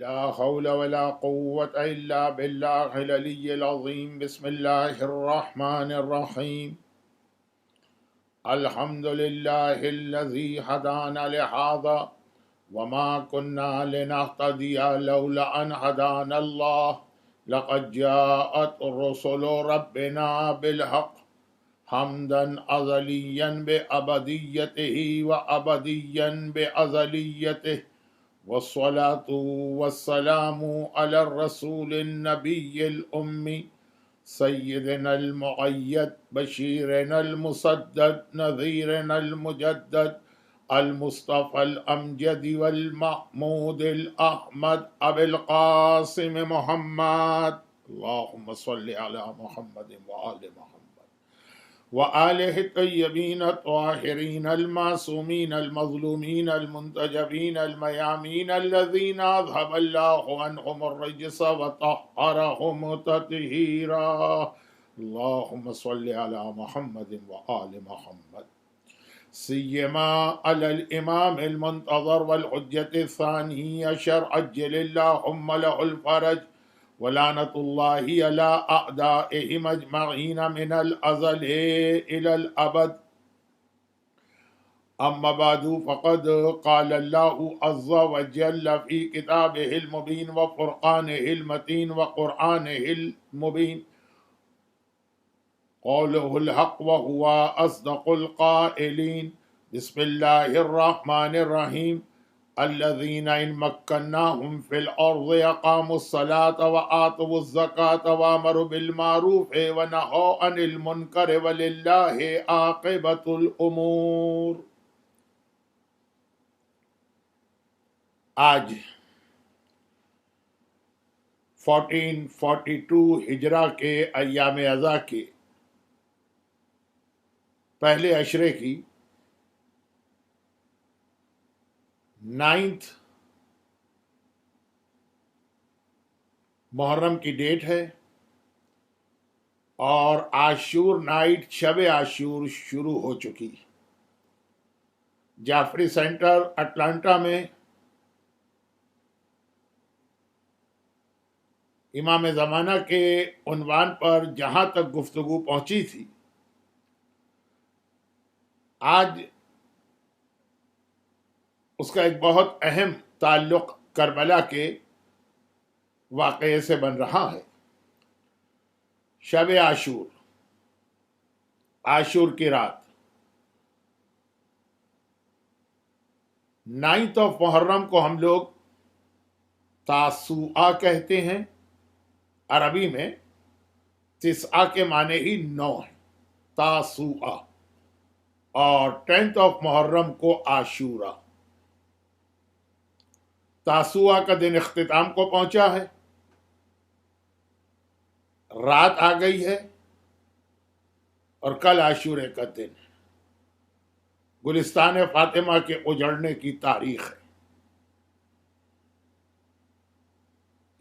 لا حول ولا قوة إلا بالله العلي العظيم. بسم الله الرحمن الرحيم. الحمد لله الذي هدانا لهذا وما كنا لنهتدي لولا أن هدانا الله لقد جاءت رسل ربنا بالحق حمدا أزليا بأبديته وأبديا بأزليته، والصلاة والسلام على الرسول النبي الأمي سيدنا المؤيد بشيرنا المسدد نذيرنا المجدد المصطفى الأمجد والمحمود الأحمد أبي القاسم محمد. اللهم صل على محمد وآل محمد وآله الطيبين الطاهرين المعصومين المظلومين المنتجبين الميامين الذين أذهب الله عنهم الرجس وطهرهم تطهيرا. اللهم صل على محمد وآل محمد سيما على الإمام المنتظر والحجة الثاني عشر عجل اللهم له الفرج ولعنة الله على أعدائهم أجمعين من الأزل إلى الأبد. أما بعد فقد قال الله عز وجل في كتابه المبين وفرقانه المتين وقرآنه المبين قوله الحق وهو أصدق القائلين. بسم الله الرحمن الرحيم. الذين إن مكناهم في الأرض أقاموا الصلاة وآتوا الزكاة وأمروا بالمعروف ونهوا عن المنكر ولله عاقبة الأمور. آج 1442 ہجرہ کے ایام اعضاء کے پہلے عشرے کی 9 محرم کی ڈیٹ ہے اور عاشور نائٹ شب عاشور شروع ہو چکی. جعفری سینٹر اٹلانٹا میں امام زمانہ کے عنوان پر جہاں تک گفتگو پہنچی تھی، آج اس کا ایک بہت اہم تعلق کربلا کے واقعے سے بن رہا ہے. شب عاشور، عاشور کی رات، 9 محرم کو ہم لوگ تاسوعا کہتے ہیں. عربی میں تسعہ کے معنی ہی 9 ہے، تاسوعا. اور 10 محرم کو عاشورہ. تاسوعا کا دن اختتام کو پہنچا ہے، رات آ گئی ہے اور کل عاشورے کا دن ہے. گلستان فاطمہ کے اجڑنے کی تاریخ ہے.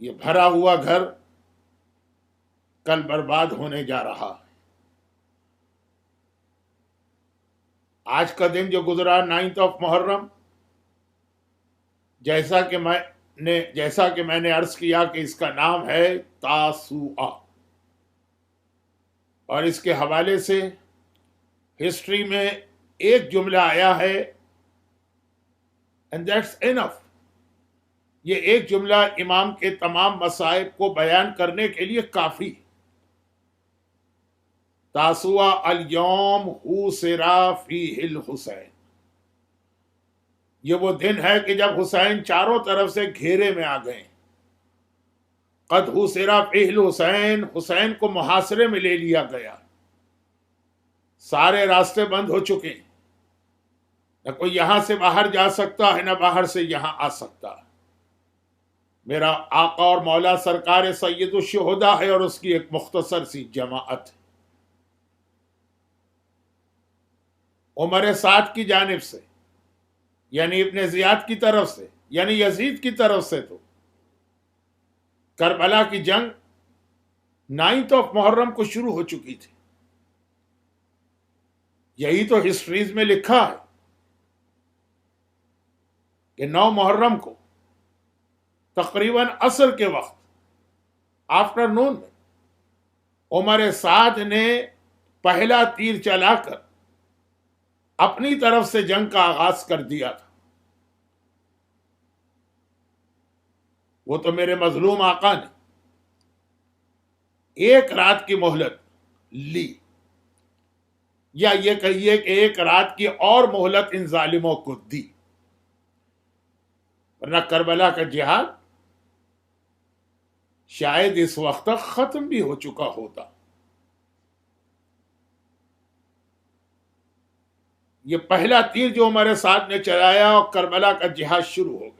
یہ بھرا ہوا گھر کل برباد ہونے جا رہا ہے. آج کا دن جو گزرا 9 محرم، جیسا کہ میں نے عرض کیا کہ اس کا نام ہے تاسوعا، اور اس کے حوالے سے ہسٹری میں ایک جملہ آیا ہے and that's enough. یہ ایک جملہ امام کے تمام مصائب کو بیان کرنے کے لیے کافی. تاسوعا الیوم حوصر فیہ الحسین. یہ وہ دن ہے کہ جب حسین چاروں طرف سے گھیرے میں آ گئے. قد حوصر فیہ الحسین، حسین کو محاصرے میں لے لیا گیا. سارے راستے بند ہو چکے، نہ کوئی یہاں سے باہر جا سکتا ہے نہ باہر سے یہاں آ سکتا ہے. میرا آقا اور مولا سرکار سید الشہداء ہے اور اس کی ایک مختصر سی جماعت ہے. عمر سعد کی جانب سے، یعنی ابن زیاد کی طرف سے، یعنی یزید کی طرف سے تو کربلا کی جنگ 9 محرم کو شروع ہو چکی تھی. یہی تو ہسٹریز میں لکھا ہے کہ 9 محرم کو تقریباً عصر کے وقت آفٹر نون میں عمر سعد نے پہلا تیر چلا کر اپنی طرف سے جنگ کا آغاز کر دیا تھا. وہ تو میرے مظلوم آقا نے ایک رات کی مہلت لی، یا یہ کہیے کہ ایک رات کی اور مہلت ان ظالموں کو دی، ورنہ کربلا کا جہاد شاید اس وقت تک ختم بھی ہو چکا ہوتا. یہ پہلا تیر جو عمر سعد نے چلایا اور کربلا کا جہاد شروع ہو گیا،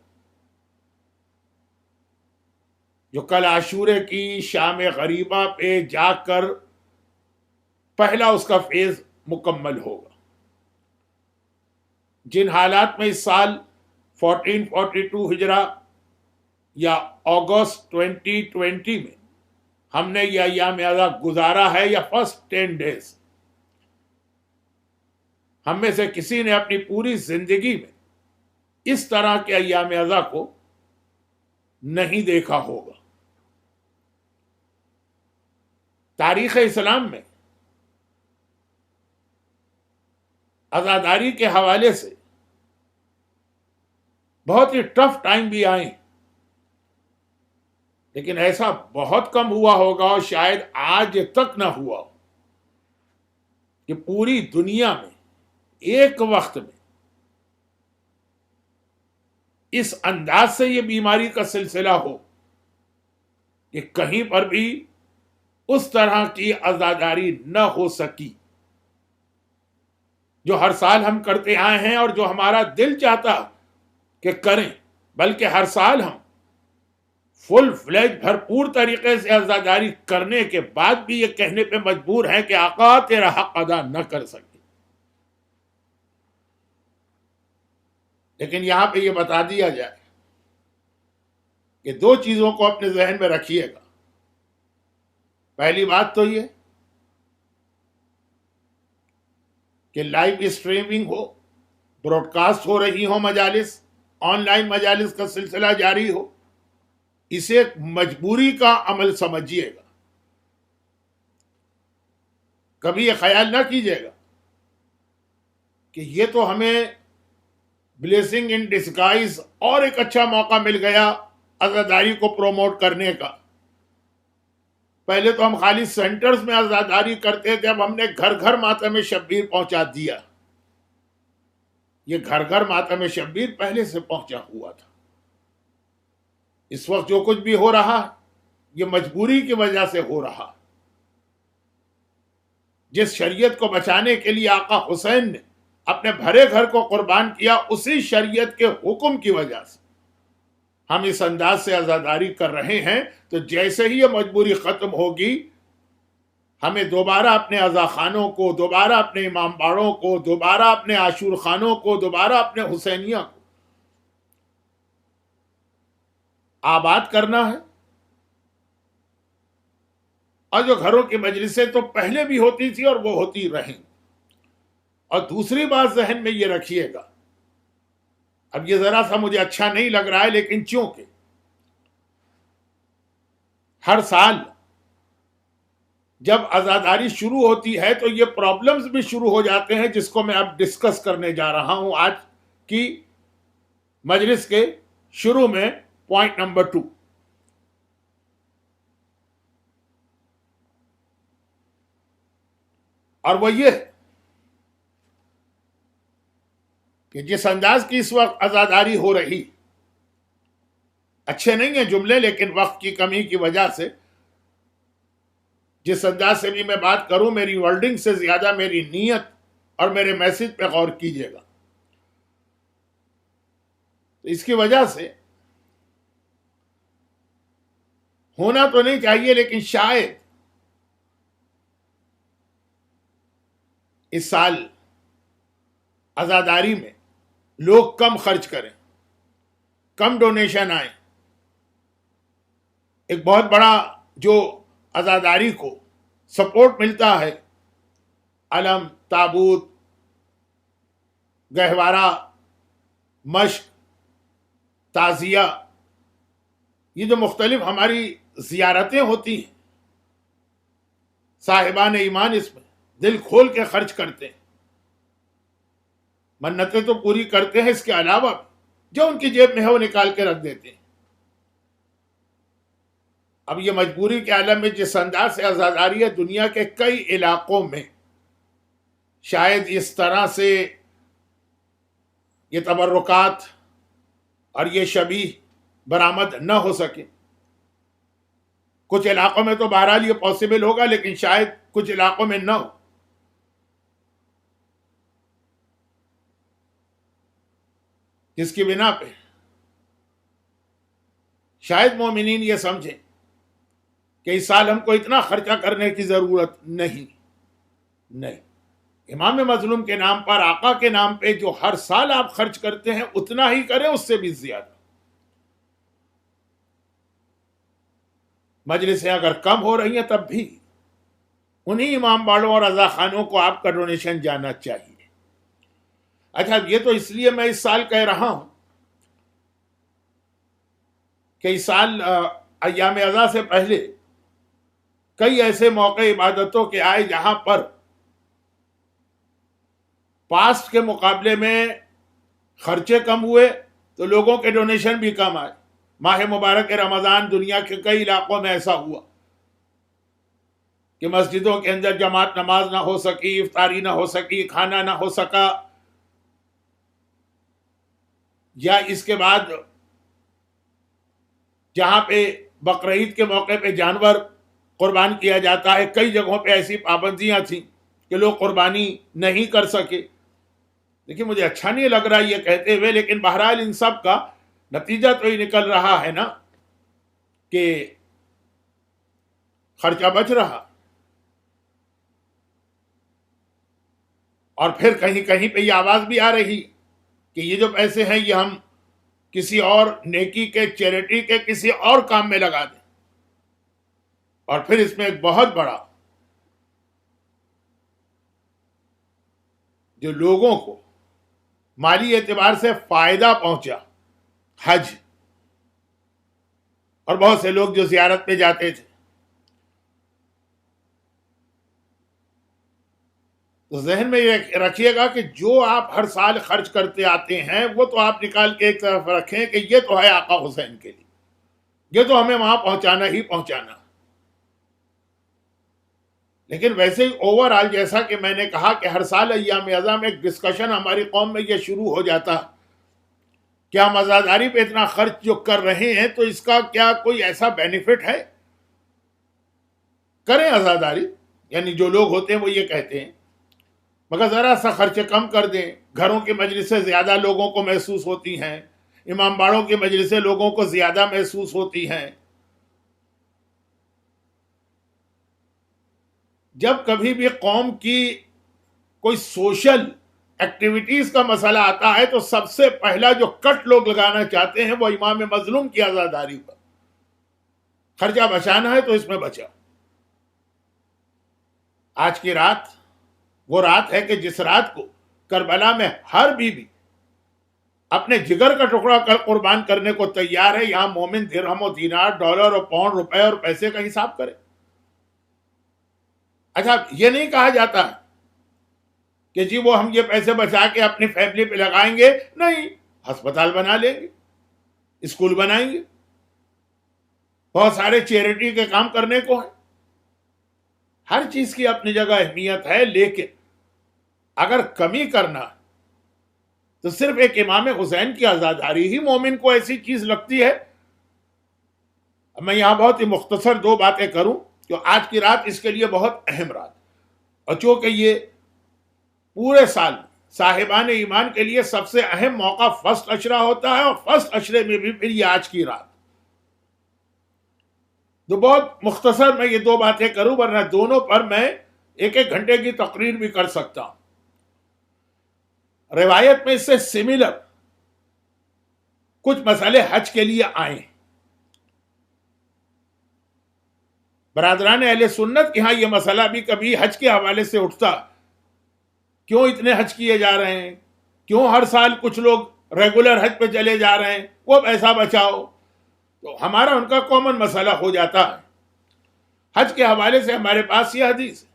جو کل عاشورے کی شام غریبہ پہ جا کر پہلا اس کا فیز مکمل ہوگا. جن حالات میں اس سال 1442 ہجرہ یا اگست 2020 میں ہم نے یہ ایام اعزا گزارا ہے، یا فرسٹ 10 ڈیز، ہم میں سے کسی نے اپنی پوری زندگی میں اس طرح کے ایام اعزا کو نہیں دیکھا ہوگا. تاریخ اسلام میں عزاداری کے حوالے سے بہت ہی ٹف ٹائم بھی آئے، لیکن ایسا بہت کم ہوا ہوگا، اور شاید آج تک نہ ہوا ہو، کہ پوری دنیا میں ایک وقت میں اس انداز سے یہ بیماری کا سلسلہ ہو کہ کہیں پر بھی اس طرح کی عزاداری نہ ہو سکی جو ہر سال ہم کرتے آئے ہیں اور جو ہمارا دل چاہتا کہ کریں، بلکہ ہر سال ہم فل فلیج بھرپور طریقے سے عزاداری کرنے کے بعد بھی یہ کہنے پہ مجبور ہیں کہ آقا تیرا حق ادا نہ کر سکے. لیکن یہاں پہ یہ بتا دیا جائے کہ دو چیزوں کو اپنے ذہن میں رکھیے گا. پہلی بات تو یہ کہ لائیو اسٹریمنگ ہو، براڈ کاسٹ ہو رہی ہو مجالس، آن لائن مجالس کا سلسلہ جاری ہو، اسے ایک مجبوری کا عمل سمجھیے گا. کبھی یہ خیال نہ کیجیے گا کہ یہ تو ہمیں بلیسنگ ان ڈسگائز اور ایک اچھا موقع مل گیا عزاداری کو پروموٹ کرنے کا. پہلے تو ہم خالی سینٹرز میں عزاداری کرتے تھے، اب ہم نے گھر گھر ماتم شبیر پہنچا دیا. یہ گھر گھر ماتم شبیر پہلے سے پہنچا ہوا تھا. اس وقت جو کچھ بھی ہو رہا یہ مجبوری کی وجہ سے ہو رہا. جس شریعت کو بچانے کے لیے آقا حسین نے اپنے بھرے گھر کو قربان کیا، اسی شریعت کے حکم کی وجہ سے ہم اس انداز سے عزاداری کر رہے ہیں. تو جیسے ہی یہ مجبوری ختم ہوگی، ہمیں دوبارہ اپنے عزا خانوں کو، دوبارہ اپنے امام باڑوں کو، دوبارہ اپنے عاشور خانوں کو، دوبارہ اپنے حسینیہ کو آباد کرنا ہے. اور جو گھروں کی مجلسیں تو پہلے بھی ہوتی تھی اور وہ ہوتی رہیں. اور دوسری بات ذہن میں یہ رکھیے گا، اب یہ ذرا سا مجھے اچھا نہیں لگ رہا ہے، لیکن چونکہ ہر سال جب عزاداری شروع ہوتی ہے تو یہ پرابلمز بھی شروع ہو جاتے ہیں، جس کو میں اب ڈسکس کرنے جا رہا ہوں آج کی مجلس کے شروع میں. پوائنٹ نمبر 2، اور وہ یہ کہ جس انداز کی اس وقت عزاداری ہو رہی، اچھے نہیں ہیں جملے، لیکن وقت کی کمی کی وجہ سے جس انداز سے بھی میں بات کروں، میری ورڈنگ سے زیادہ میری نیت اور میرے میسج پہ غور کیجیے گا. تو اس کی وجہ سے ہونا تو نہیں چاہیے، لیکن شاید اس سال عزاداری میں لوگ کم خرچ کریں، کم ڈونیشن آئیں. ایک بہت بڑا جو عزاداری کو سپورٹ ملتا ہے، علم، تابوت، گہوارہ، مشق، تعزیہ، یہ جو مختلف ہماری زیارتیں ہوتی ہیں، صاحبان ایمان اس میں دل کھول کے خرچ کرتے ہیں، منتیں تو پوری کرتے ہیں، اس کے علاوہ جو ان کی جیب میں ہے وہ نکال کے رکھ دیتے ہیں۔ اب یہ مجبوری کے عالم میں جس انداز سے عزاداری ہے دنیا کے کئی علاقوں میں، شاید اس طرح سے یہ تبرکات اور یہ شبیہ برآمد نہ ہو سکے۔ کچھ علاقوں میں تو بہرحال یہ پاسبل ہوگا، لیکن شاید کچھ علاقوں میں نہ ہو۔ جس کی بنا پہ شاید مومنین یہ سمجھیں کہ اس سال ہم کو اتنا خرچہ کرنے کی ضرورت نہیں۔ امام مظلوم کے نام پر، آقا کے نام پہ جو ہر سال آپ خرچ کرتے ہیں اتنا ہی کریں، اس سے بھی زیادہ۔ مجلسیں اگر کم ہو رہی ہیں تب بھی انہی امام باڑوں اور رضا خانوں کو آپ کا ڈونیشن جانا چاہیے۔ اچھا، یہ تو اس لیے میں اس سال کہہ رہا ہوں کہ اس سال ایام اضحیٰ سے پہلے کئی ایسے موقع عبادتوں کے آئے جہاں پر پاسٹ کے مقابلے میں خرچے کم ہوئے تو لوگوں کے ڈونیشن بھی کم آئے۔ ماہ مبارک رمضان دنیا کے کئی علاقوں میں ایسا ہوا کہ مسجدوں کے اندر جماعت نماز نہ ہو سکی، افطاری نہ ہو سکی، کھانا نہ ہو سکا، یا اس کے بعد جہاں پہ بقرعید کے موقع پہ جانور قربان کیا جاتا ہے، کئی جگہوں پہ ایسی پابندیاں تھیں کہ لوگ قربانی نہیں کر سکے۔ لیکن مجھے اچھا نہیں لگ رہا یہ کہتے ہوئے، لیکن بہرحال ان سب کا نتیجہ تو یہ نکل رہا ہے نا کہ خرچہ بچ رہا، اور پھر کہیں کہیں پہ یہ آواز بھی آ رہی کہ یہ جو پیسے ہیں یہ ہم کسی اور نیکی کے، چیریٹی کے کسی اور کام میں لگا دیں۔ اور پھر اس میں ایک بہت بڑا جو لوگوں کو مالی اعتبار سے فائدہ پہنچا، حج، اور بہت سے لوگ جو زیارت پہ جاتے تھے، تو ذہن میں یہ رکھیے گا کہ جو آپ ہر سال خرچ کرتے آتے ہیں وہ تو آپ نکال کے ایک طرف رکھیں کہ یہ تو ہے آقا حسین کے لیے، یہ تو ہمیں وہاں پہنچانا ہی پہنچانا۔ لیکن ویسے ہی اوور آل جیسا کہ میں نے کہا کہ ہر سال ایام اضحیٰ میں ایک ڈسکشن ہماری قوم میں یہ شروع ہو جاتا کہ ہم عزاداری پہ اتنا خرچ جو کر رہے ہیں تو اس کا کیا کوئی ایسا بینیفٹ ہے؟ کریں عزاداری، یعنی جو لوگ ہوتے ہیں وہ یہ کہتے ہیں، مگر ذرا سا خرچ کم کر دیں۔ گھروں کی مجلسیں زیادہ لوگوں کو محسوس ہوتی ہیں، امام باڑوں کی مجلسیں لوگوں کو زیادہ محسوس ہوتی ہیں۔ جب کبھی بھی قوم کی کوئی سوشل ایکٹیویٹیز کا مسئلہ آتا ہے تو سب سے پہلا جو کٹ لوگ لگانا چاہتے ہیں وہ امام مظلوم کی عزاداری پر۔ خرچہ بچانا ہے تو اس میں بچا۔ آج کی رات وہ رات ہے کہ جس رات کو کربلا میں ہر بیوی اپنے جگر کا ٹکڑا کر قربان کرنے کو تیار ہے، یہاں مومن درہم و دینار، ڈالر اور پاؤنڈ، روپے اور پیسے کا حساب کرے۔ اچھا، یہ نہیں کہا جاتا کہ جی وہ ہم یہ پیسے بچا کے اپنی فیملی پہ لگائیں گے، نہیں، ہسپتال بنا لیں گے، اسکول بنائیں گے، بہت سارے چیریٹی کے کام کرنے کو ہیں۔ ہر چیز کی اپنی جگہ اہمیت ہے، لیکن اگر کمی کرنا تو صرف ایک امام حسین کی عزاداری ہی مومن کو ایسی چیز لگتی ہے۔ میں یہاں بہت ہی مختصر دو باتیں کروں کہ آج کی رات اس کے لیے بہت اہم رات، اور چونکہ یہ پورے سال صاحبان ایمان کے لیے سب سے اہم موقع فرسٹ عشرہ ہوتا ہے، اور فرسٹ عشرے میں بھی پھر یہ آج کی رات۔ تو بہت مختصر میں یہ دو باتیں کروں، ورنہ دونوں پر میں ایک ایک گھنٹے کی تقریر بھی کر سکتا ہوں۔ روایت میں اس سے سملر کچھ مسئلے حج کے لیے آئے ہیں۔ برادران اہل سنت کے ہاں یہ مسئلہ بھی کبھی حج کے حوالے سے اٹھتا، کیوں اتنے حج کیے جا رہے ہیں، کیوں ہر سال کچھ لوگ ریگولر حج پہ چلے جا رہے ہیں، وہ پیسہ بچاؤ۔ تو ہمارا ان کا کامن مسئلہ ہو جاتا ہے. حج کے حوالے سے ہمارے پاس یہ حدیث ہے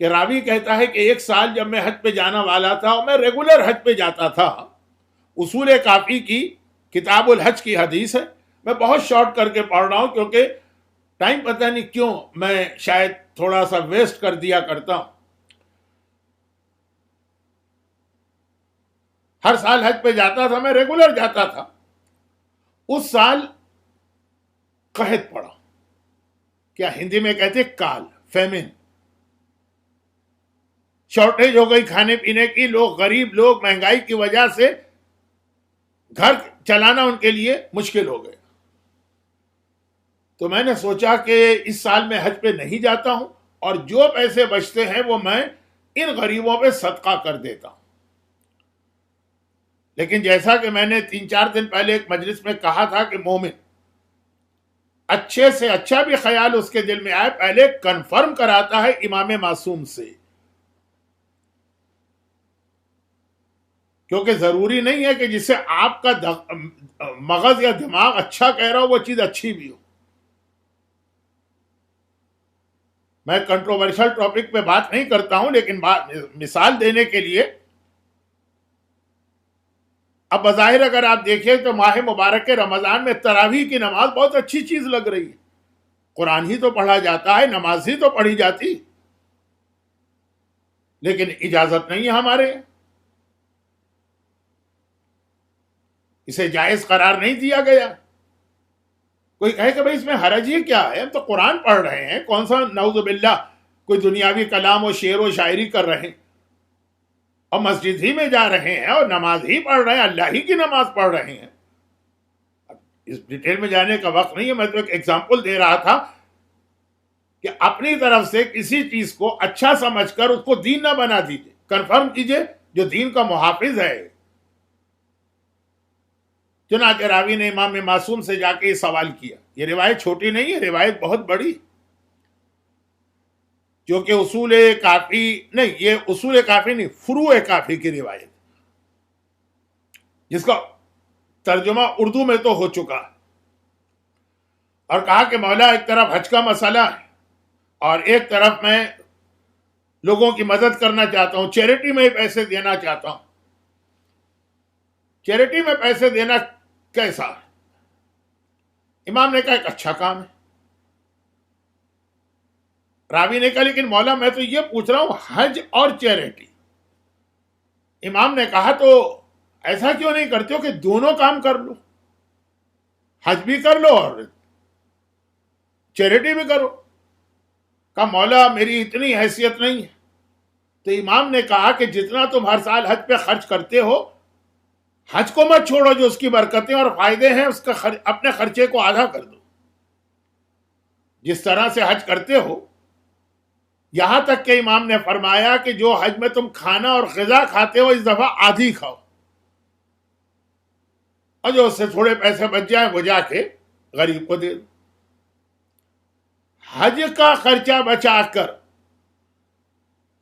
کہ راوی کہتا ہے کہ ایک سال جب میں حج پہ جانا والا تھا اور میں ریگولر حج پہ جاتا تھا. اصول کافی کی کتاب الحج کی حدیث ہے. میں بہت شارٹ کر کے پڑھ رہا ہوں کیونکہ ٹائم پتہ نہیں کیوں میں شاید تھوڑا سا ویسٹ کر دیا کرتا ہوں. ہر سال حج پہ جاتا تھا, میں ریگولر جاتا تھا. اس سال قحط پڑا, کیا ہندی میں کہتے کال, فیمن, شارٹیج ہو گئی کھانے پینے کی. لوگ, غریب لوگ مہنگائی کی وجہ سے گھر چلانا ان کے لیے مشکل ہو گیا. تو میں نے سوچا کہ اس سال میں حج پہ نہیں جاتا ہوں اور جو پیسے بچتے ہیں وہ میں ان غریبوں پہ صدقہ کر دیتا ہوں. لیکن جیسا کہ میں نے 3-4 دن پہلے ایک مجلس میں کہا تھا کہ مومن اچھے سے اچھا بھی خیال اس کے دل میں آئے, پہلے کنفرم کراتا ہے امام معصوم سے, کیونکہ ضروری نہیں ہے کہ جس سے آپ کا مغز یا دماغ اچھا کہہ رہا ہو وہ چیز اچھی بھی ہو. میں کنٹروورشل ٹاپک پہ بات نہیں کرتا ہوں, لیکن مثال دینے کے لیے اب بظاہر اگر آپ دیکھیں تو ماہ مبارک کے رمضان میں تراویح کی نماز بہت اچھی چیز لگ رہی ہے. قرآن ہی تو پڑھا جاتا ہے, نماز ہی تو پڑھی جاتی, لیکن اجازت نہیں ہے ہمارے, اسے جائز قرار نہیں دیا گیا. کوئی کہے کہ بھئی اس میں حرج ہی کیا ہے, ہم تو قرآن پڑھ رہے ہیں, کون سا نعوذ باللہ کوئی دنیاوی کلام و شعر و شاعری کر رہے ہیں, اور مسجد ہی میں جا رہے ہیں اور نماز ہی پڑھ رہے ہیں, اللہ ہی کی نماز پڑھ رہے ہیں. اس ڈیٹیل میں جانے کا وقت نہیں ہے, میں تو ایک ایگزامپل دے رہا تھا کہ اپنی طرف سے کسی چیز کو اچھا سمجھ کر اس کو دین نہ بنا دیجیے, کنفرم کیجیے جو دین کا محافظ ہے. چنانچہ راوی نے امام معصوم سے جا کے یہ سوال کیا. یہ روایت چھوٹی نہیں ہے, روایت بہت بڑی, جو کہ اصول کافی نہیں, یہ اصول کافی نہیں, فروع کافی کی روایت, جس کا ترجمہ اردو میں تو ہو چکا ہے. اور کہا کہ مولا ایک طرف حج کا مسئلہ ہے اور ایک طرف میں لوگوں کی مدد کرنا چاہتا ہوں, چیریٹی میں پیسے دینا چاہتا ہوں. چیریٹی میں پیسے دینا کیسا ہے؟ امام نے کہا ایک اچھا کام ہے. راوی نے کہا لیکن مولا میں تو یہ پوچھ رہا ہوں حج اور چیریٹی. امام نے کہا تو ایسا کیوں نہیں کرتے ہو کہ دونوں کام کر لو, حج بھی کر لو اور چیریٹی بھی کرو. کہا مولا میری اتنی حیثیت نہیں ہے. تو امام نے کہا کہ جتنا تم ہر سال حج پہ خرچ کرتے ہو, حج کو مت چھوڑو, جو اس کی برکتیں اور فائدے ہیں اس کا اپنے خرچے کو آدھا کر دو. جس طرح سے حج کرتے ہو, یہاں تک کہ امام نے فرمایا کہ جو حج میں تم کھانا اور غذا کھاتے ہو اس دفعہ آدھی کھاؤ, اور جو اس سے تھوڑے پیسے بچ جائیں وہ جا کے غریب کو دے دو. حج کا خرچہ بچا کر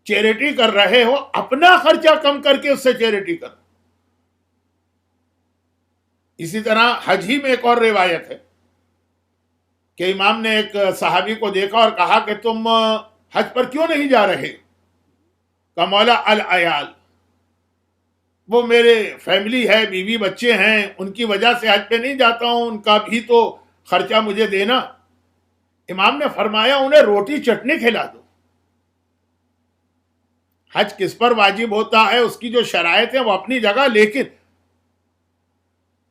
چیریٹی کر رہے ہو, اپنا خرچہ کم کر کے اس سے چیریٹی کرو. اسی طرح حج ہی میں ایک اور روایت ہے کہ امام نے ایک صحابی کو دیکھا اور کہا کہ تم حج پر کیوں نہیں جا رہے؟ کہا مولا العیال, وہ میرے فیملی ہے, بیوی بچے ہیں, ان کی وجہ سے حج پہ نہیں جاتا ہوں, ان کا بھی تو خرچہ مجھے دینا. امام نے فرمایا انہیں روٹی چٹنی کھلا دو. حج کس پر واجب ہوتا ہے اس کی جو شرائط ہیں وہ اپنی جگہ, لیکن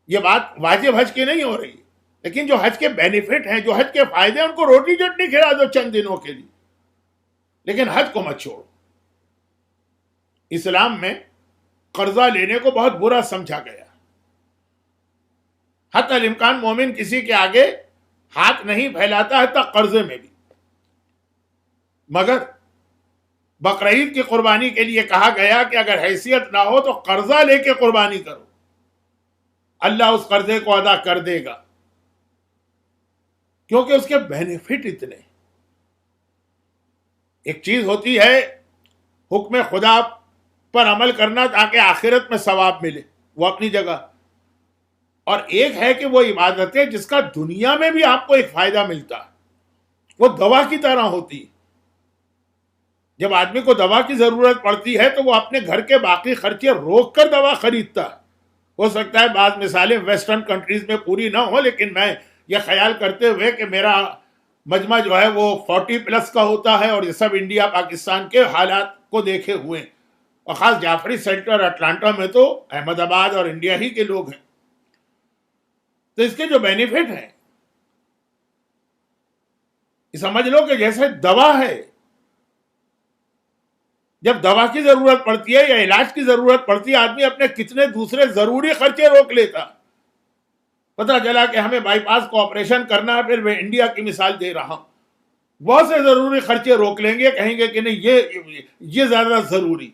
یہ بات واجب حج کی نہیں ہو رہی, لیکن جو حج کے بینیفٹ ہیں, جو حج کے فائدے ہیں, ان کو روٹی چٹنی کھلا دو چند دنوں کے لیے, لیکن حج کو مت چھوڑو. اسلام میں قرضہ لینے کو بہت برا سمجھا گیا. حتی الامکان مومن کسی کے آگے ہاتھ نہیں پھیلاتا, حتی قرضے میں بھی. مگر بقرعید کی قربانی کے لیے کہا گیا کہ اگر حیثیت نہ ہو تو قرضہ لے کے قربانی کرو, اللہ اس قرضے کو ادا کر دے گا, کیونکہ اس کے بینیفٹ اتنے. ایک چیز ہوتی ہے حکم خدا پر عمل کرنا تاکہ آخرت میں ثواب ملے, وہ اپنی جگہ, اور ایک ہے کہ وہ عبادتیں جس کا دنیا میں بھی آپ کو ایک فائدہ ملتا ہے، وہ دوا کی طرح ہوتی ہے۔ جب آدمی کو دوا کی ضرورت پڑتی ہے تو وہ اپنے گھر کے باقی خرچے روک کر دوا خریدتا ہے۔ ہو سکتا ہے بعض مثالیں ویسٹرن کنٹریز میں پوری نہ ہو، لیکن میں یہ خیال کرتے ہوئے کہ میرا مجمع جو ہے وہ 40 پلس کا ہوتا ہے، اور یہ سب انڈیا پاکستان کے حالات کو دیکھے ہوئے، اور خاص جعفری سینٹر اٹلانٹا میں تو احمد آباد اور انڈیا ہی کے لوگ ہیں، تو اس کے جو بینیفٹ ہیں یہ سمجھ لو کہ جیسے دوا ہے، جب دوا کی ضرورت پڑتی ہے یا علاج کی ضرورت پڑتی ہے، آدمی اپنے کتنے دوسرے ضروری خرچے روک لیتا۔ پتہ چلا کہ ہمیں بائی پاس کو آپریشن کرنا ہے، پھر میں انڈیا کی مثال دے رہا ہوں، بہت سے ضروری خرچے روک لیں گے، کہیں گے کہ نہیں یہ زیادہ ضروری۔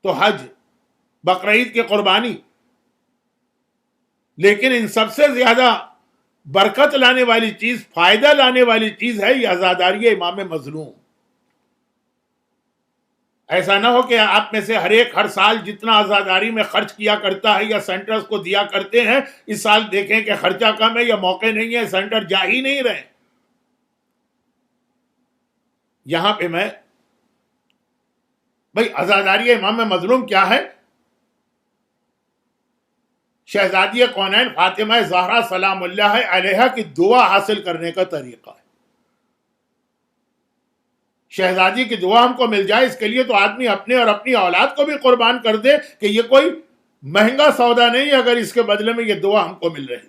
تو حج، بقرعید کی قربانی، لیکن ان سب سے زیادہ برکت لانے والی چیز، فائدہ لانے والی چیز ہے یہ عزاداری امام مظلوم۔ ایسا نہ ہو کہ آپ میں سے ہر سال جتنا عزاداری میں خرچ کیا کرتا ہے یا سینٹرز کو دیا کرتے ہیں، اس سال دیکھیں کہ خرچہ کم ہے یا موقع نہیں ہے، سینٹر جا ہی نہیں رہے۔ یہاں پہ میں بھائی عزاداری امام مظلوم کیا ہے؟ شہزادی کونین فاطمہ زہرا سلام اللہ علیہا کی دعا حاصل کرنے کا طریقہ ہے۔ شہزادی کی دعا ہم کو مل جائے، اس کے لیے تو آدمی اپنے اور اپنی اولاد کو بھی قربان کر دے کہ یہ کوئی مہنگا سودا نہیں اگر اس کے بدلے میں یہ دعا ہم کو مل رہی۔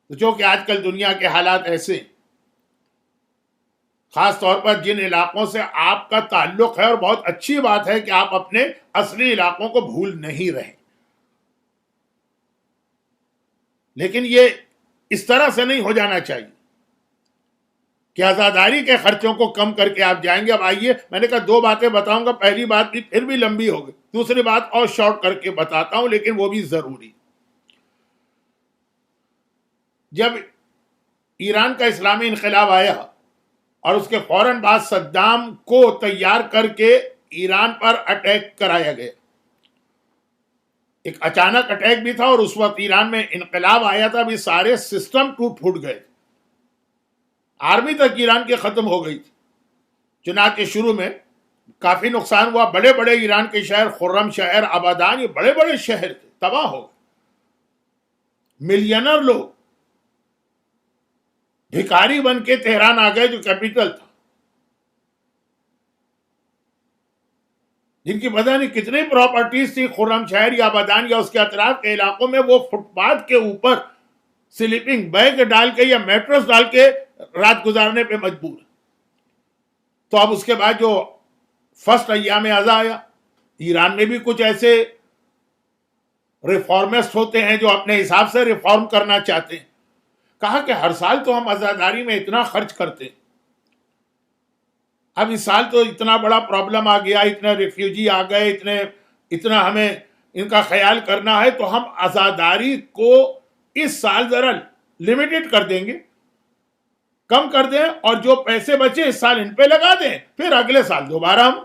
تو چونکہ آج کل دنیا کے حالات ایسے، خاص طور پر جن علاقوں سے آپ کا تعلق ہے، اور بہت اچھی بات ہے کہ آپ اپنے اصلی علاقوں کو بھول نہیں رہے، لیکن یہ اس طرح سے نہیں ہو جانا چاہیے کہ عزاداری کے خرچوں کو کم کر کے آپ جائیں گے۔ اب آئیے، میں نے کہا 2 باتیں بتاؤں گا، پہلی بات بھی پھر بھی لمبی ہوگی، دوسری بات اور شارٹ کر کے بتاتا ہوں لیکن وہ بھی ضروری۔ جب ایران کا اسلامی انقلاب آیا اور اس کے فوراً بعد صدام کو تیار کر کے ایران پر اٹیک کرایا گیا، ایک اچانک اٹیک بھی تھا، اور اس وقت ایران میں انقلاب آیا تھا، بھی سارے سسٹم ٹوٹ پھوٹ گئے، آرمی تک ایران کی ختم ہو گئی تھی۔ چنانچہ شروع میں کافی نقصان ہوا، بڑے بڑے ایران کے شہر، خرم شہر، آبادان، یہ بڑے بڑے شہر تھے، تباہ ہو گئے، ملینر لوگ بھکاری بن کے تہران آ گئے جو کیپٹل تھا، جن کی پتہ نہیں کتنی پراپرٹیز تھی خرم شہر یا آبادان یا اس کے اطراف کے علاقوں میں، وہ فٹ پاتھ کے اوپر سلیپنگ بیگ ڈال کے یا میٹرس ڈال کے رات گزارنے پہ مجبور۔ تو اب اس کے بعد جو فرسٹ ایام ازا آیا، ایران میں بھی کچھ ایسے ریفارمسٹ ہوتے ہیں جو اپنے حساب سے ریفارم کرنا چاہتے ہیں، کہا کہ ہر سال تو ہم عزاداری میں اتنا خرچ کرتے ہیں، اب اس سال تو اتنا بڑا پرابلم آ گیا، اتنے ریفیوجی آ گئے، اتنا ہمیں ان کا خیال کرنا ہے، تو ہم عزاداری کو اس سال ذرا لمیٹڈ کر دیں گے، کم کر دیں، اور جو پیسے بچے اس سال ان پہ لگا دیں، پھر اگلے سال دوبارہ ہم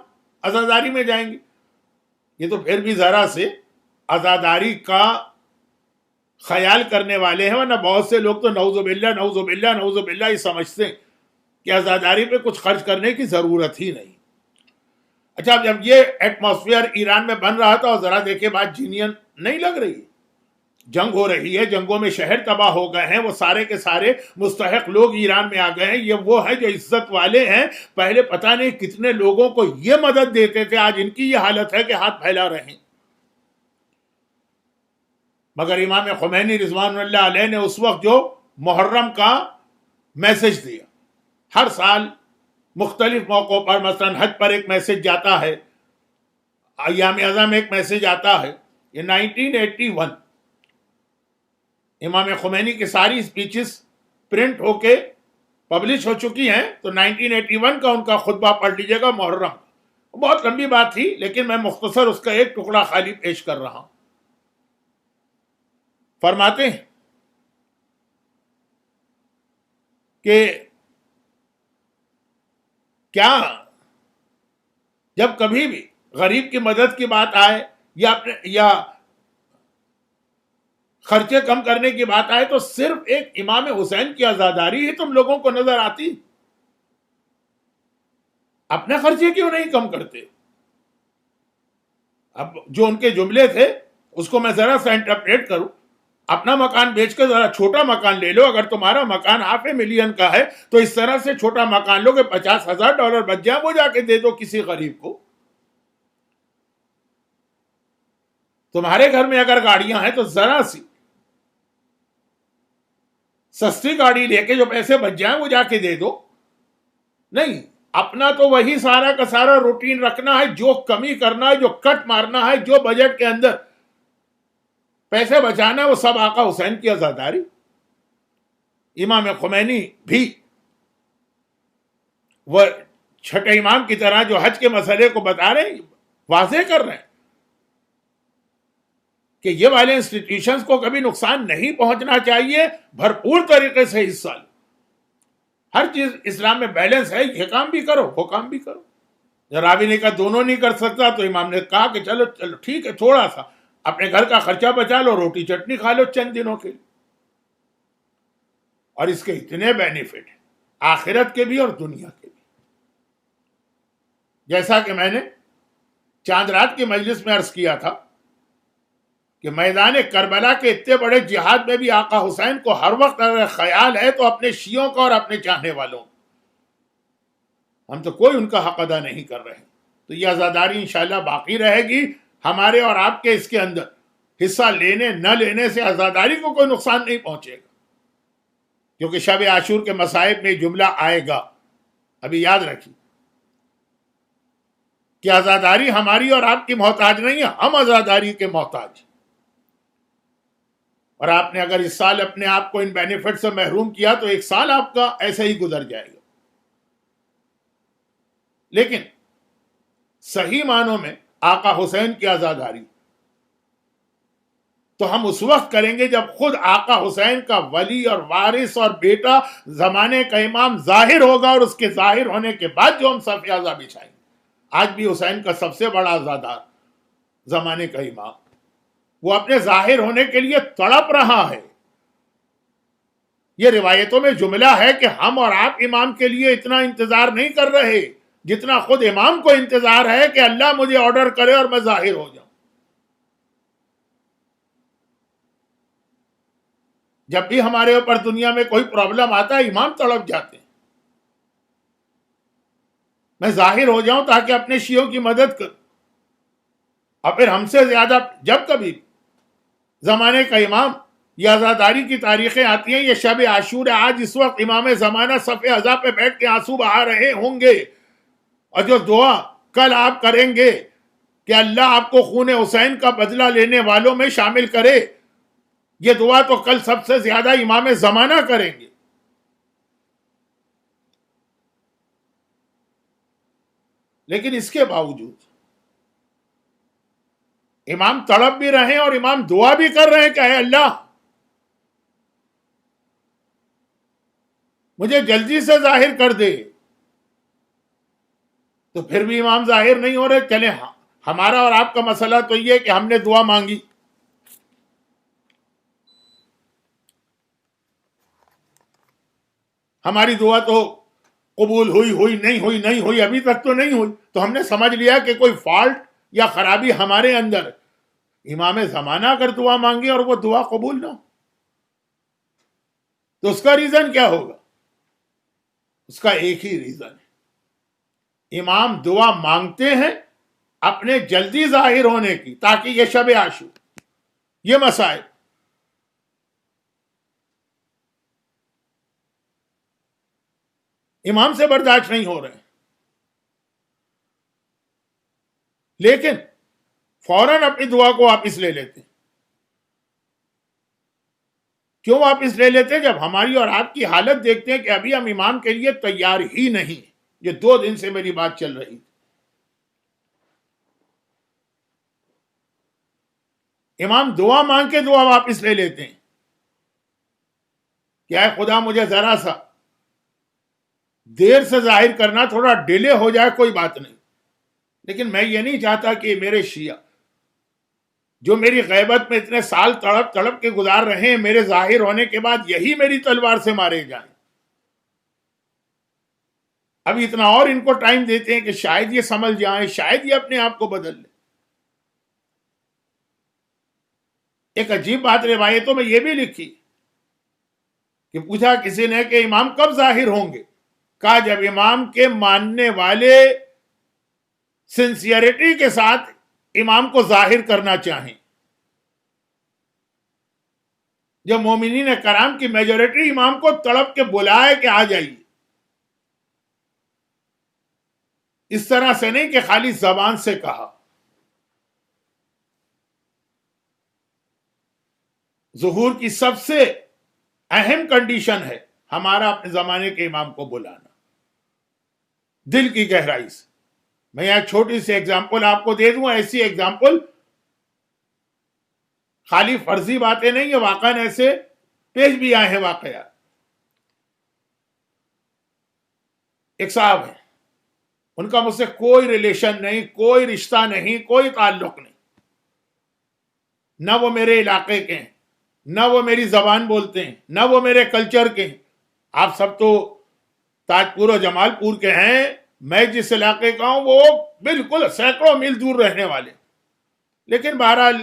عزاداری میں جائیں گے۔ یہ تو پھر بھی ذرا سے عزاداری کا خیال کرنے والے ہیں، ورنہ بہت سے لوگ تو نعوذ باللہ نعوذ باللہ نعوذ باللہ یہ سمجھتے ہیں کہ عزاداری پہ کچھ خرچ کرنے کی ضرورت ہی نہیں۔ اچھا، جب یہ ایٹماسفیئر ایران میں بن رہا تھا، اور ذرا دیکھے بات جینین نہیں لگ رہی، جنگ ہو رہی ہے، جنگوں میں شہر تباہ ہو گئے ہیں، وہ سارے کے سارے مستحق لوگ ایران میں آ گئے ہیں، یہ وہ ہیں جو عزت والے ہیں، پہلے پتہ نہیں کتنے لوگوں کو یہ مدد دیتے تھے، آج ان کی یہ حالت ہے کہ ہاتھ پھیلا رہے ہیں۔ مگر امام خمینی رضوان اللہ علیہ نے اس وقت جو محرم کا میسج دیا، ہر سال مختلف موقعوں پر، مثلا حج پر ایک میسج جاتا ہے، ایام ازا میں ایک میسج آتا ہے، یہ 1981 امام خمینی کی ساری اسپیچز پرنٹ ہو کے پبلش ہو چکی ہیں، تو 1981 کا ان کا خطبہ پڑھ لیجئے گا محرم، بہت لمبی بات تھی لیکن میں مختصر اس کا ایک ٹکڑا خالی پیش کر رہا ہوں۔ فرماتے ہیں کہ کیا جب کبھی بھی غریب کی مدد کی بات آئے یا خرچے کم کرنے کی بات آئے تو صرف ایک امام حسین کی عزاداری ہی تم لوگوں کو نظر آتی، اپنے خرچے کیوں نہیں کم کرتے؟ اب جو ان کے جملے تھے اس کو میں ذرا سا انٹرپریٹ کروں، اپنا مکان بیچ کے ذرا چھوٹا مکان لے لو، اگر تمہارا مکان $500,000 کا ہے تو اس طرح سے چھوٹا مکان لو کہ $50,000 بچ جائے، وہ جا کے دے دو کسی غریب کو۔ تمہارے گھر میں اگر گاڑیاں ہیں تو ذرا سی سستی گاڑی لے کے جو پیسے بچ جائیں وہ جا کے دے دو۔ نہیں، اپنا تو وہی سارا کا سارا روٹین رکھنا ہے، جو کمی کرنا ہے، جو کٹ مارنا ہے، جو بجٹ کے اندر پیسے بچانا ہے، وہ سب آقا حسین کی عزاداری۔ امام خمینی بھی وہ چھٹے امام کی طرح جو حج کے مسئلے کو بتا رہے ہیں، واضح کر رہے ہیں کہ یہ والے انسٹیٹیوشنز کو کبھی نقصان نہیں پہنچنا چاہیے، بھرپور طریقے سے حصہ لو، ہر چیز اسلام میں بیلنس ہے، یہ کام بھی کرو وہ کام بھی کرو۔ راوی نے کہا دونوں نہیں کر سکتا تو امام نے کہا کہ چلو چلو ٹھیک ہے، تھوڑا سا اپنے گھر کا خرچہ بچا لو، روٹی چٹنی کھا لو چند دنوں کے لیے۔ اور اس کے اتنے بینیفٹ ہیں، آخرت کے بھی اور دنیا کے بھی، جیسا کہ میں نے چاند رات کی مجلس میں عرض کیا تھا کہ میدان کربلا کے اتنے بڑے جہاد میں بھی آقا حسین کو ہر وقت اگر خیال ہے تو اپنے شیعوں کا اور اپنے چاہنے والوں، ہم تو کوئی ان کا حق ادا نہیں کر رہے۔ تو یہ عزاداری انشاءاللہ باقی رہے گی، ہمارے اور آپ کے اس کے اندر حصہ لینے نہ لینے سے عزاداری کو کوئی نقصان نہیں پہنچے گا، کیونکہ شب عاشور کے مصائب میں جملہ آئے گا، ابھی یاد رکھیے کہ عزاداری ہماری اور آپ کی محتاج نہیں ہے، ہم عزاداری کے محتاج۔ اور آپ نے اگر اس سال اپنے آپ کو ان بینیفٹ سے محروم کیا تو ایک سال آپ کا ایسے ہی گزر جائے گا۔ لیکن صحیح معنوں میں آقا حسین کی عزاداری تو ہم اس وقت کریں گے جب خود آقا حسین کا ولی اور وارث اور بیٹا زمانے کا امام ظاہر ہوگا، اور اس کے ظاہر ہونے کے بعد جو ہم صف اعضا بچھائیں گے۔ آج بھی حسین کا سب سے بڑا عزادار زمانے کا امام، وہ اپنے ظاہر ہونے کے لیے تڑپ رہا ہے۔ یہ روایتوں میں جملہ ہے کہ ہم اور آپ امام کے لیے اتنا انتظار نہیں کر رہے جتنا خود امام کو انتظار ہے کہ اللہ مجھے آرڈر کرے اور میں ظاہر ہو جاؤں۔ جب بھی ہمارے اوپر دنیا میں کوئی پرابلم آتا ہے، امام تڑپ جاتے ہیں، میں ظاہر ہو جاؤں تاکہ اپنے شیعوں کی مدد کروں۔ اور پھر ہم سے زیادہ جب کبھی زمانے کا امام، یہ عزاداری کی تاریخیں آتی ہیں، یہ شب عاشور ہے، آج اس وقت امام زمانہ صف اعضا پہ بیٹھ کے آنسو بہا رہے ہوں گے، اور جو دعا کل آپ کریں گے کہ اللہ آپ کو خون حسین کا بدلہ لینے والوں میں شامل کرے، یہ دعا تو کل سب سے زیادہ امام زمانہ کریں گے۔ لیکن اس کے باوجود امام تڑپ بھی رہے ہیں اور امام دعا بھی کر رہے ہیں کہ اے اللہ مجھے جلدی سے ظاہر کر دے۔ تو پھر بھی امام ظاہر نہیں ہو رہے، چلیں ہمارا اور آپ کا مسئلہ تو یہ کہ ہم نے دعا مانگی، ہماری دعا تو قبول ہوئی نہیں ہوئی، ابھی تک تو نہیں ہوئی، تو ہم نے سمجھ لیا کہ کوئی فالٹ یا خرابی ہمارے اندر۔ امام زمانہ اگر دعا مانگے اور وہ دعا قبول نہ ہو تو اس کا ریزن کیا ہوگا؟ اس کا ایک ہی ریزن ہے، امام دعا مانگتے ہیں اپنے جلدی ظاہر ہونے کی، تاکہ یہ شب عاشور، یہ مسائل امام سے برداشت نہیں ہو رہے، لیکن فوراً اپنی دعا کو واپس لے لیتے۔ کیوں واپس لے لیتے؟ جب ہماری اور آپ کی حالت دیکھتے ہیں کہ ابھی ہم امام کے لیے تیار ہی نہیں۔ یہ 2 دن سے میری بات چل رہی تھی، امام دعا مانگ کے دعا واپس لے لیتے ہیں کہ اے خدا مجھے ذرا سا دیر سے ظاہر کرنا، تھوڑا ڈیلے ہو جائے کوئی بات نہیں، لیکن میں یہ نہیں چاہتا کہ میرے شیعہ جو میری غیبت میں اتنے سال تڑپ تڑپ کے گزار رہے ہیں، میرے ظاہر ہونے کے بعد یہی میری تلوار سے مارے جائیں. اب اتنا اور ان کو ٹائم دیتے ہیں کہ شاید یہ سمجھ جائیں، شاید یہ اپنے آپ کو بدل لیں. ایک عجیب بات روایتوں میں یہ بھی لکھی کہ پوچھا کسی نے کہ امام کب ظاہر ہوں گے؟ کہا جب امام کے ماننے والے سنسیئرٹی کے ساتھ امام کو ظاہر کرنا چاہیں. جب مومنین کرام کی میجورٹی امام کو تڑپ کے بلائے کہ آ جائیے، اس طرح سے نہیں کہ خالی زبان سے کہا. ظہور کی سب سے اہم کنڈیشن ہے ہمارا اپنے زمانے کے امام کو بلانا دل کی گہرائی سے. میں یہاں چھوٹی سی ایگزامپل آپ کو دے دوں، ایسی ایگزامپل خالی فرضی باتیں نہیں ہیں، واقعاً ایسے پیش بھی آئے ہیں واقعات. ایک صاحب ہیں، ان کا مجھ سے کوئی ریلیشن نہیں، کوئی رشتہ نہیں، کوئی تعلق نہیں. نہ وہ میرے علاقے کے ہیں، نہ وہ میری زبان بولتے ہیں، نہ وہ میرے کلچر کے ہیں. آپ سب تو تاج پور و جمال پور کے ہیں، میں جس علاقے کا ہوں وہ بالکل سینکڑوں میل دور رہنے والے. لیکن بہرحال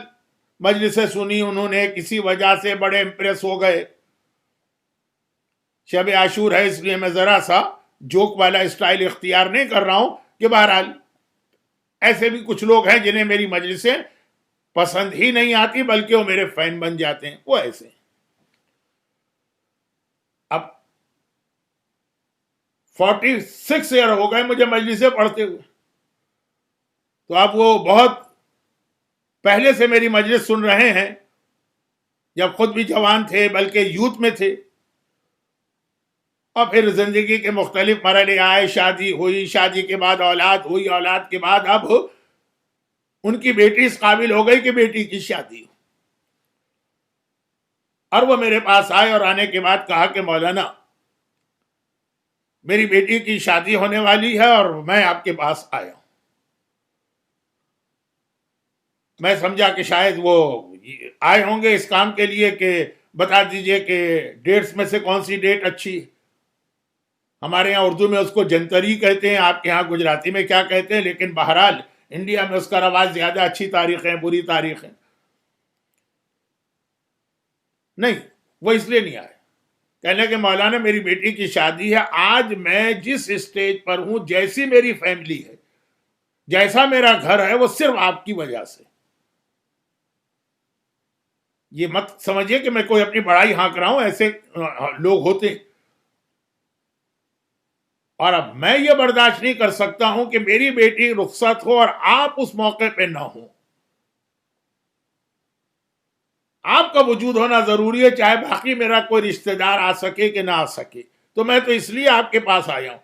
مجلسیں سنی انہوں نے، کسی وجہ سے بڑے امپریس ہو گئے. شب عاشور ہے اس لیے میں ذرا سا جوک والا اسٹائل اختیار نہیں کر رہا ہوں کہ بہرحال ایسے بھی کچھ لوگ ہیں جنہیں میری مجلسیں پسند ہی نہیں آتی بلکہ وہ میرے فین بن جاتے ہیں، وہ ایسے ہیں. اب 46 ایئر ہو گئے مجھے مجلسیں پڑھتے ہوئے، تو اب وہ بہت پہلے سے میری مجلس سن رہے ہیں، جب خود بھی جوان تھے بلکہ یوتھ میں تھے. اور پھر زندگی کے مختلف مرحلے آئے، شادی ہوئی، شادی کے بعد اولاد ہوئی، اولاد کے بعد اب ان کی بیٹی اس قابل ہو گئی کہ بیٹی کی شادی ہو. اور وہ میرے پاس آئے اور آنے کے بعد کہا کہ مولانا میری بیٹی کی شادی ہونے والی ہے اور میں آپ کے پاس آیا ہوں. میں سمجھا کہ شاید وہ آئے ہوں گے اس کام کے لیے کہ بتا دیجئے کہ ڈیٹس میں سے کون سی ڈیٹ اچھی ہے. ہمارے یہاں اردو میں اس کو جنتری کہتے ہیں، آپ کے ہاں گجراتی میں کیا کہتے ہیں، لیکن بہرحال انڈیا میں اس کا رواج زیادہ اچھی تاریخیں بری تاریخیں نہیں. وہ اس لیے نہیں آئے، کہنے کہ مولانا میری بیٹی کی شادی ہے، آج میں جس اسٹیج پر ہوں، جیسی میری فیملی ہے، جیسا میرا گھر ہے، وہ صرف آپ کی وجہ سے. یہ مت سمجھیے کہ میں کوئی اپنی بڑائی ہانک رہا ہوں، ایسے لوگ ہوتے ہیں. اور اب میں یہ برداشت نہیں کر سکتا ہوں کہ میری بیٹی رخصت ہو اور آپ اس موقع پہ نہ ہو. آپ کا وجود ہونا ضروری ہے، چاہے باقی میرا کوئی رشتہ دار آ سکے کہ نہ آ سکے. تو میں تو اس لیے آپ کے پاس آیا ہوں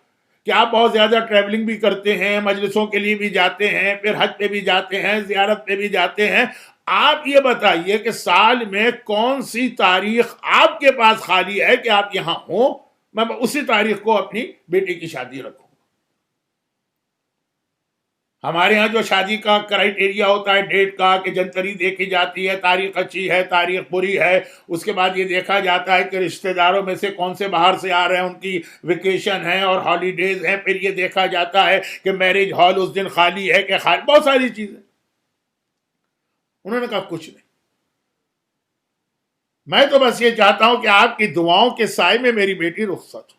کہ آپ بہت زیادہ ٹریولنگ بھی کرتے ہیں، مجلسوں کے لیے بھی جاتے ہیں، پھر حج پہ بھی جاتے ہیں، زیارت پہ بھی جاتے ہیں. آپ یہ بتائیے کہ سال میں کون سی تاریخ آپ کے پاس خالی ہے کہ آپ یہاں ہوں، میں اسی تاریخ کو اپنی بیٹی کی شادی رکھوں. ہمارے ہاں جو شادی کا کرائٹیریا ہوتا ہے ڈیٹ کا کہ جنتری دیکھی جاتی ہے، تاریخ اچھی ہے، تاریخ بری ہے، اس کے بعد یہ دیکھا جاتا ہے کہ رشتہ داروں میں سے کون سے باہر سے آ رہے ہیں، ان کی ویکیشن ہے اور ہالیڈیز ہیں، پھر یہ دیکھا جاتا ہے کہ میرج ہال اس دن خالی ہے کہ خالی، بہت ساری چیزیں. انہوں نے کہا کچھ نہیں، میں تو بس یہ چاہتا ہوں کہ آپ کی دعاؤں کے سائے میں میری بیٹی رخصت ہو.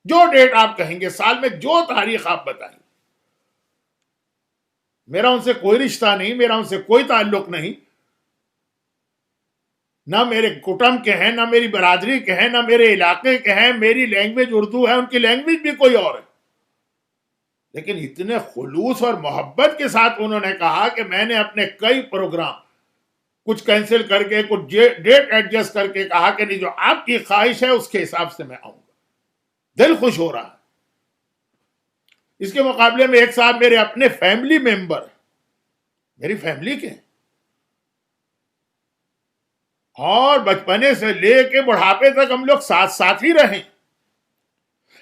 جو ڈیٹ آپ کہیں گے، سال میں جو تاریخ آپ بتائیں. میرا ان سے کوئی رشتہ نہیں، میرا ان سے کوئی تعلق نہیں، نہ میرے کٹم کے ہیں، نہ میری برادری کے ہیں، نہ میرے علاقے کے ہیں. میری لینگویج اردو ہے، ان کی لینگویج بھی کوئی اور ہے. لیکن اتنے خلوص اور محبت کے ساتھ انہوں نے کہا کہ میں نے اپنے کئی پروگرام کچھ کینسل کر کے، کچھ ڈیٹ ایڈجسٹ کر کے کہا کہ نہیں، جو آپ کی خواہش ہے اس کے حساب سے میں آؤں گا. دل خوش ہو رہا ہے. اس کے مقابلے میں ایک صاحب میرے اپنے فیملی ممبر، میری فیملی کے، اور بچپنے سے لے کے بڑھاپے تک ہم لوگ ساتھ ساتھ ہی رہیں.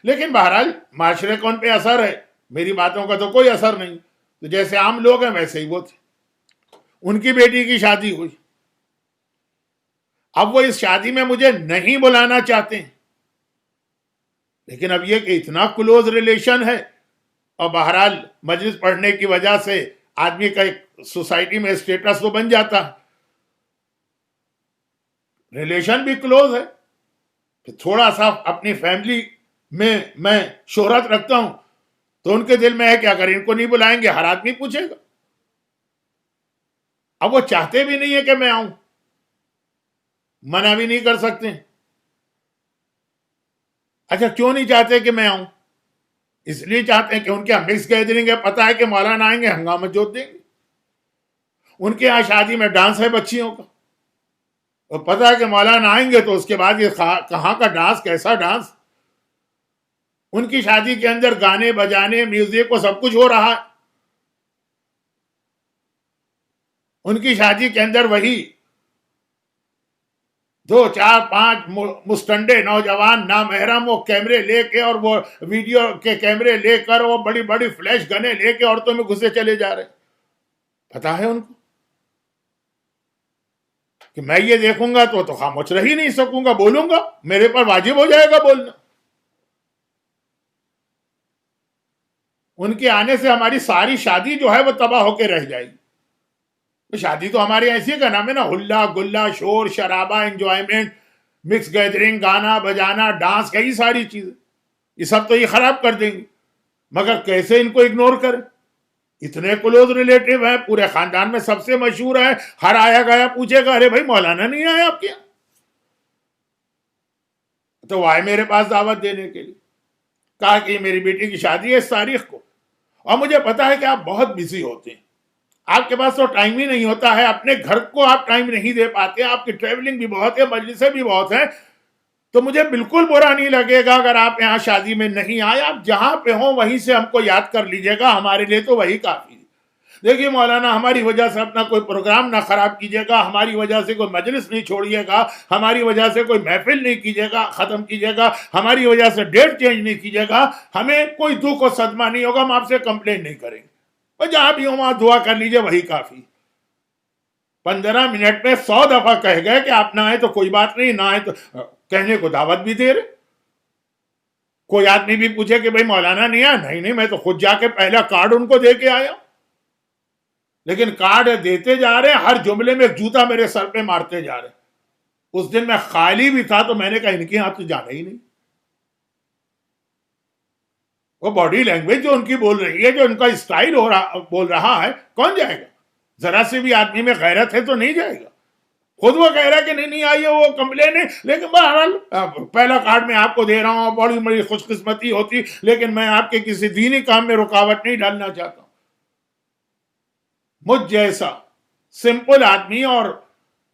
لیکن بہرحال معاشرے کو ان پہ اثر ہے، میری باتوں کا تو کوئی اثر نہیں. تو جیسے عام لوگ ہیں ویسے ہی وہ تھے. ان کی بیٹی کی شادی ہوئی. اب وہ اس شادی میں مجھے نہیں بلانا چاہتے ہیں، لیکن اب یہ کہ اتنا کلوز ریلیشن ہے، اور بہرحال مجلس پڑھنے کی وجہ سے آدمی کا ایک سوسائٹی میں اسٹیٹس تو بن جاتا ہے، ریلیشن بھی کلوز ہے. پھر تھوڑا سا اپنی فیملی میں شہرت رکھتا ہوں تو ان کے دل میں ہے کہ اگر ان کو نہیں بلائیں گے ہر آدمی پوچھے گا. اب وہ چاہتے بھی نہیں ہے کہ میں آؤں، منع بھی نہیں کر سکتے. اچھا کیوں نہیں چاہتے کہ میں آؤں؟ اس لیے چاہتے ہیں کہ ان کے یہاں مکس گیدرنگ ہے، پتہ ہے کہ مولانا آئیں گے ہنگامہ جوت دیں گے. ان کے یہاں شادی میں ڈانس ہے بچیوں کا، اور پتہ ہے کہ مولانا آئیں گے تو اس کے بعد یہ کہاں کا ڈانس، کیسا ڈانس. ان کی شادی کے اندر گانے بجانے میوزک کو سب کچھ ہو رہا ہے. ان کی شادی کے اندر وہی 2 4 5 مستنڈے نوجوان نامحرم وہ کیمرے لے کے اور وہ ویڈیو کے کیمرے لے کر وہ بڑی بڑی فلیش گنیں لے کے عورتوں میں گھسے چلے جا رہے. پتا ہے ان کو کہ میں یہ دیکھوں گا تو خاموش رہ ہی نہیں سکوں گا، بولوں گا، میرے پر واجب ہو جائے گا بولنا. ان کے آنے سے ہماری ساری شادی جو ہے وہ تباہ ہو کے رہ جائے گی. شادی تو ہمارے ایسی کا نام ہے نا، ہلا گلا شور شرابہ انجوائمنٹ مکس گیدرنگ گانا بجانا ڈانس، کئی ساری چیزیں، یہ سب تو یہ خراب کر دیں گے. مگر کیسے ان کو اگنور کریں؟ اتنے کلوز ریلیٹیو ہیں، پورے خاندان میں سب سے مشہور ہے، ہر آیا گیا پوچھے گا ارے بھائی مولانا نہیں آیا آپ کے یہاں؟ تو وہ آئے میرے پاس دعوت دینے کے لیے، کہا کہ میری بیٹی کی شادی ہے اس تاریخ کو، اور مجھے پتا ہے کہ آپ بہت بزی ہوتے ہیں، آپ کے پاس تو ٹائم ہی نہیں ہوتا ہے، اپنے گھر کو آپ ٹائم نہیں دے پاتے، آپ کی ٹریولنگ بھی بہت ہے، مجلسیں بھی بہت ہیں، تو مجھے بالکل برا نہیں لگے گا اگر آپ یہاں شادی میں نہیں آئے، آپ جہاں پہ ہوں وہیں سے ہم کو یاد کر لیجئے گا، ہمارے لیے تو وہی کافی ہے. دیکھیے مولانا، ہماری وجہ سے اپنا کوئی پروگرام نہ خراب کیجیے گا، ہماری وجہ سے کوئی مجلس نہیں چھوڑیے گا، ہماری وجہ سے کوئی محفل نہیں کیجیے گا، ختم کیجیے گا، ہماری وجہ سے ڈیٹ چینج نہیں کیجیے گا، ہمیں کوئی دکھ و صدمہ نہیں ہوگا، ہم آپ سے کمپلین نہیں کریں گے، اور جہاں بھی ہوں وہاں دعا کر لیجیے وہی کافی. 15 منٹ میں 100 دفعہ کہہ گئے کہ آپ نہ آئے تو کوئی بات نہیں، نہ آئے تو کہنے کو دعوت بھی دے رہے. کوئی آدمی بھی پوچھے کہ بھائی مولانا نہیں آیا، نہیں میں تو خود جا کے پہلا کارڈ ان کو دے کے آیا. لیکن کارڈ دیتے جا رہے ہیں، ہر جملے میں ایک جوتا میرے سر پہ مارتے جا رہے ہیں. اس دن میں خالی بھی تھا تو میں نے کہا ان کے ہاتھ تو جانا ہی نہیں. وہ باڈی لینگویج جو ان کی بول رہی ہے، جو ان کا اسٹائل بول رہا ہے، کون جائے گا؟ ذرا سے بھی آدمی میں غیرت ہے تو نہیں جائے گا. خود وہ کہہ رہا ہے کہ نہیں آئیے، وہ کمپلین ہے، لیکن بہرحال پہلا کارڈ میں آپ کو دے رہا ہوں، بڑی خوش قسمتی ہوتی، لیکن میں آپ کے کسی دینی کام میں رکاوٹ نہیں ڈالنا چاہتا ہوں. مجھ جیسا سمپل آدمی اور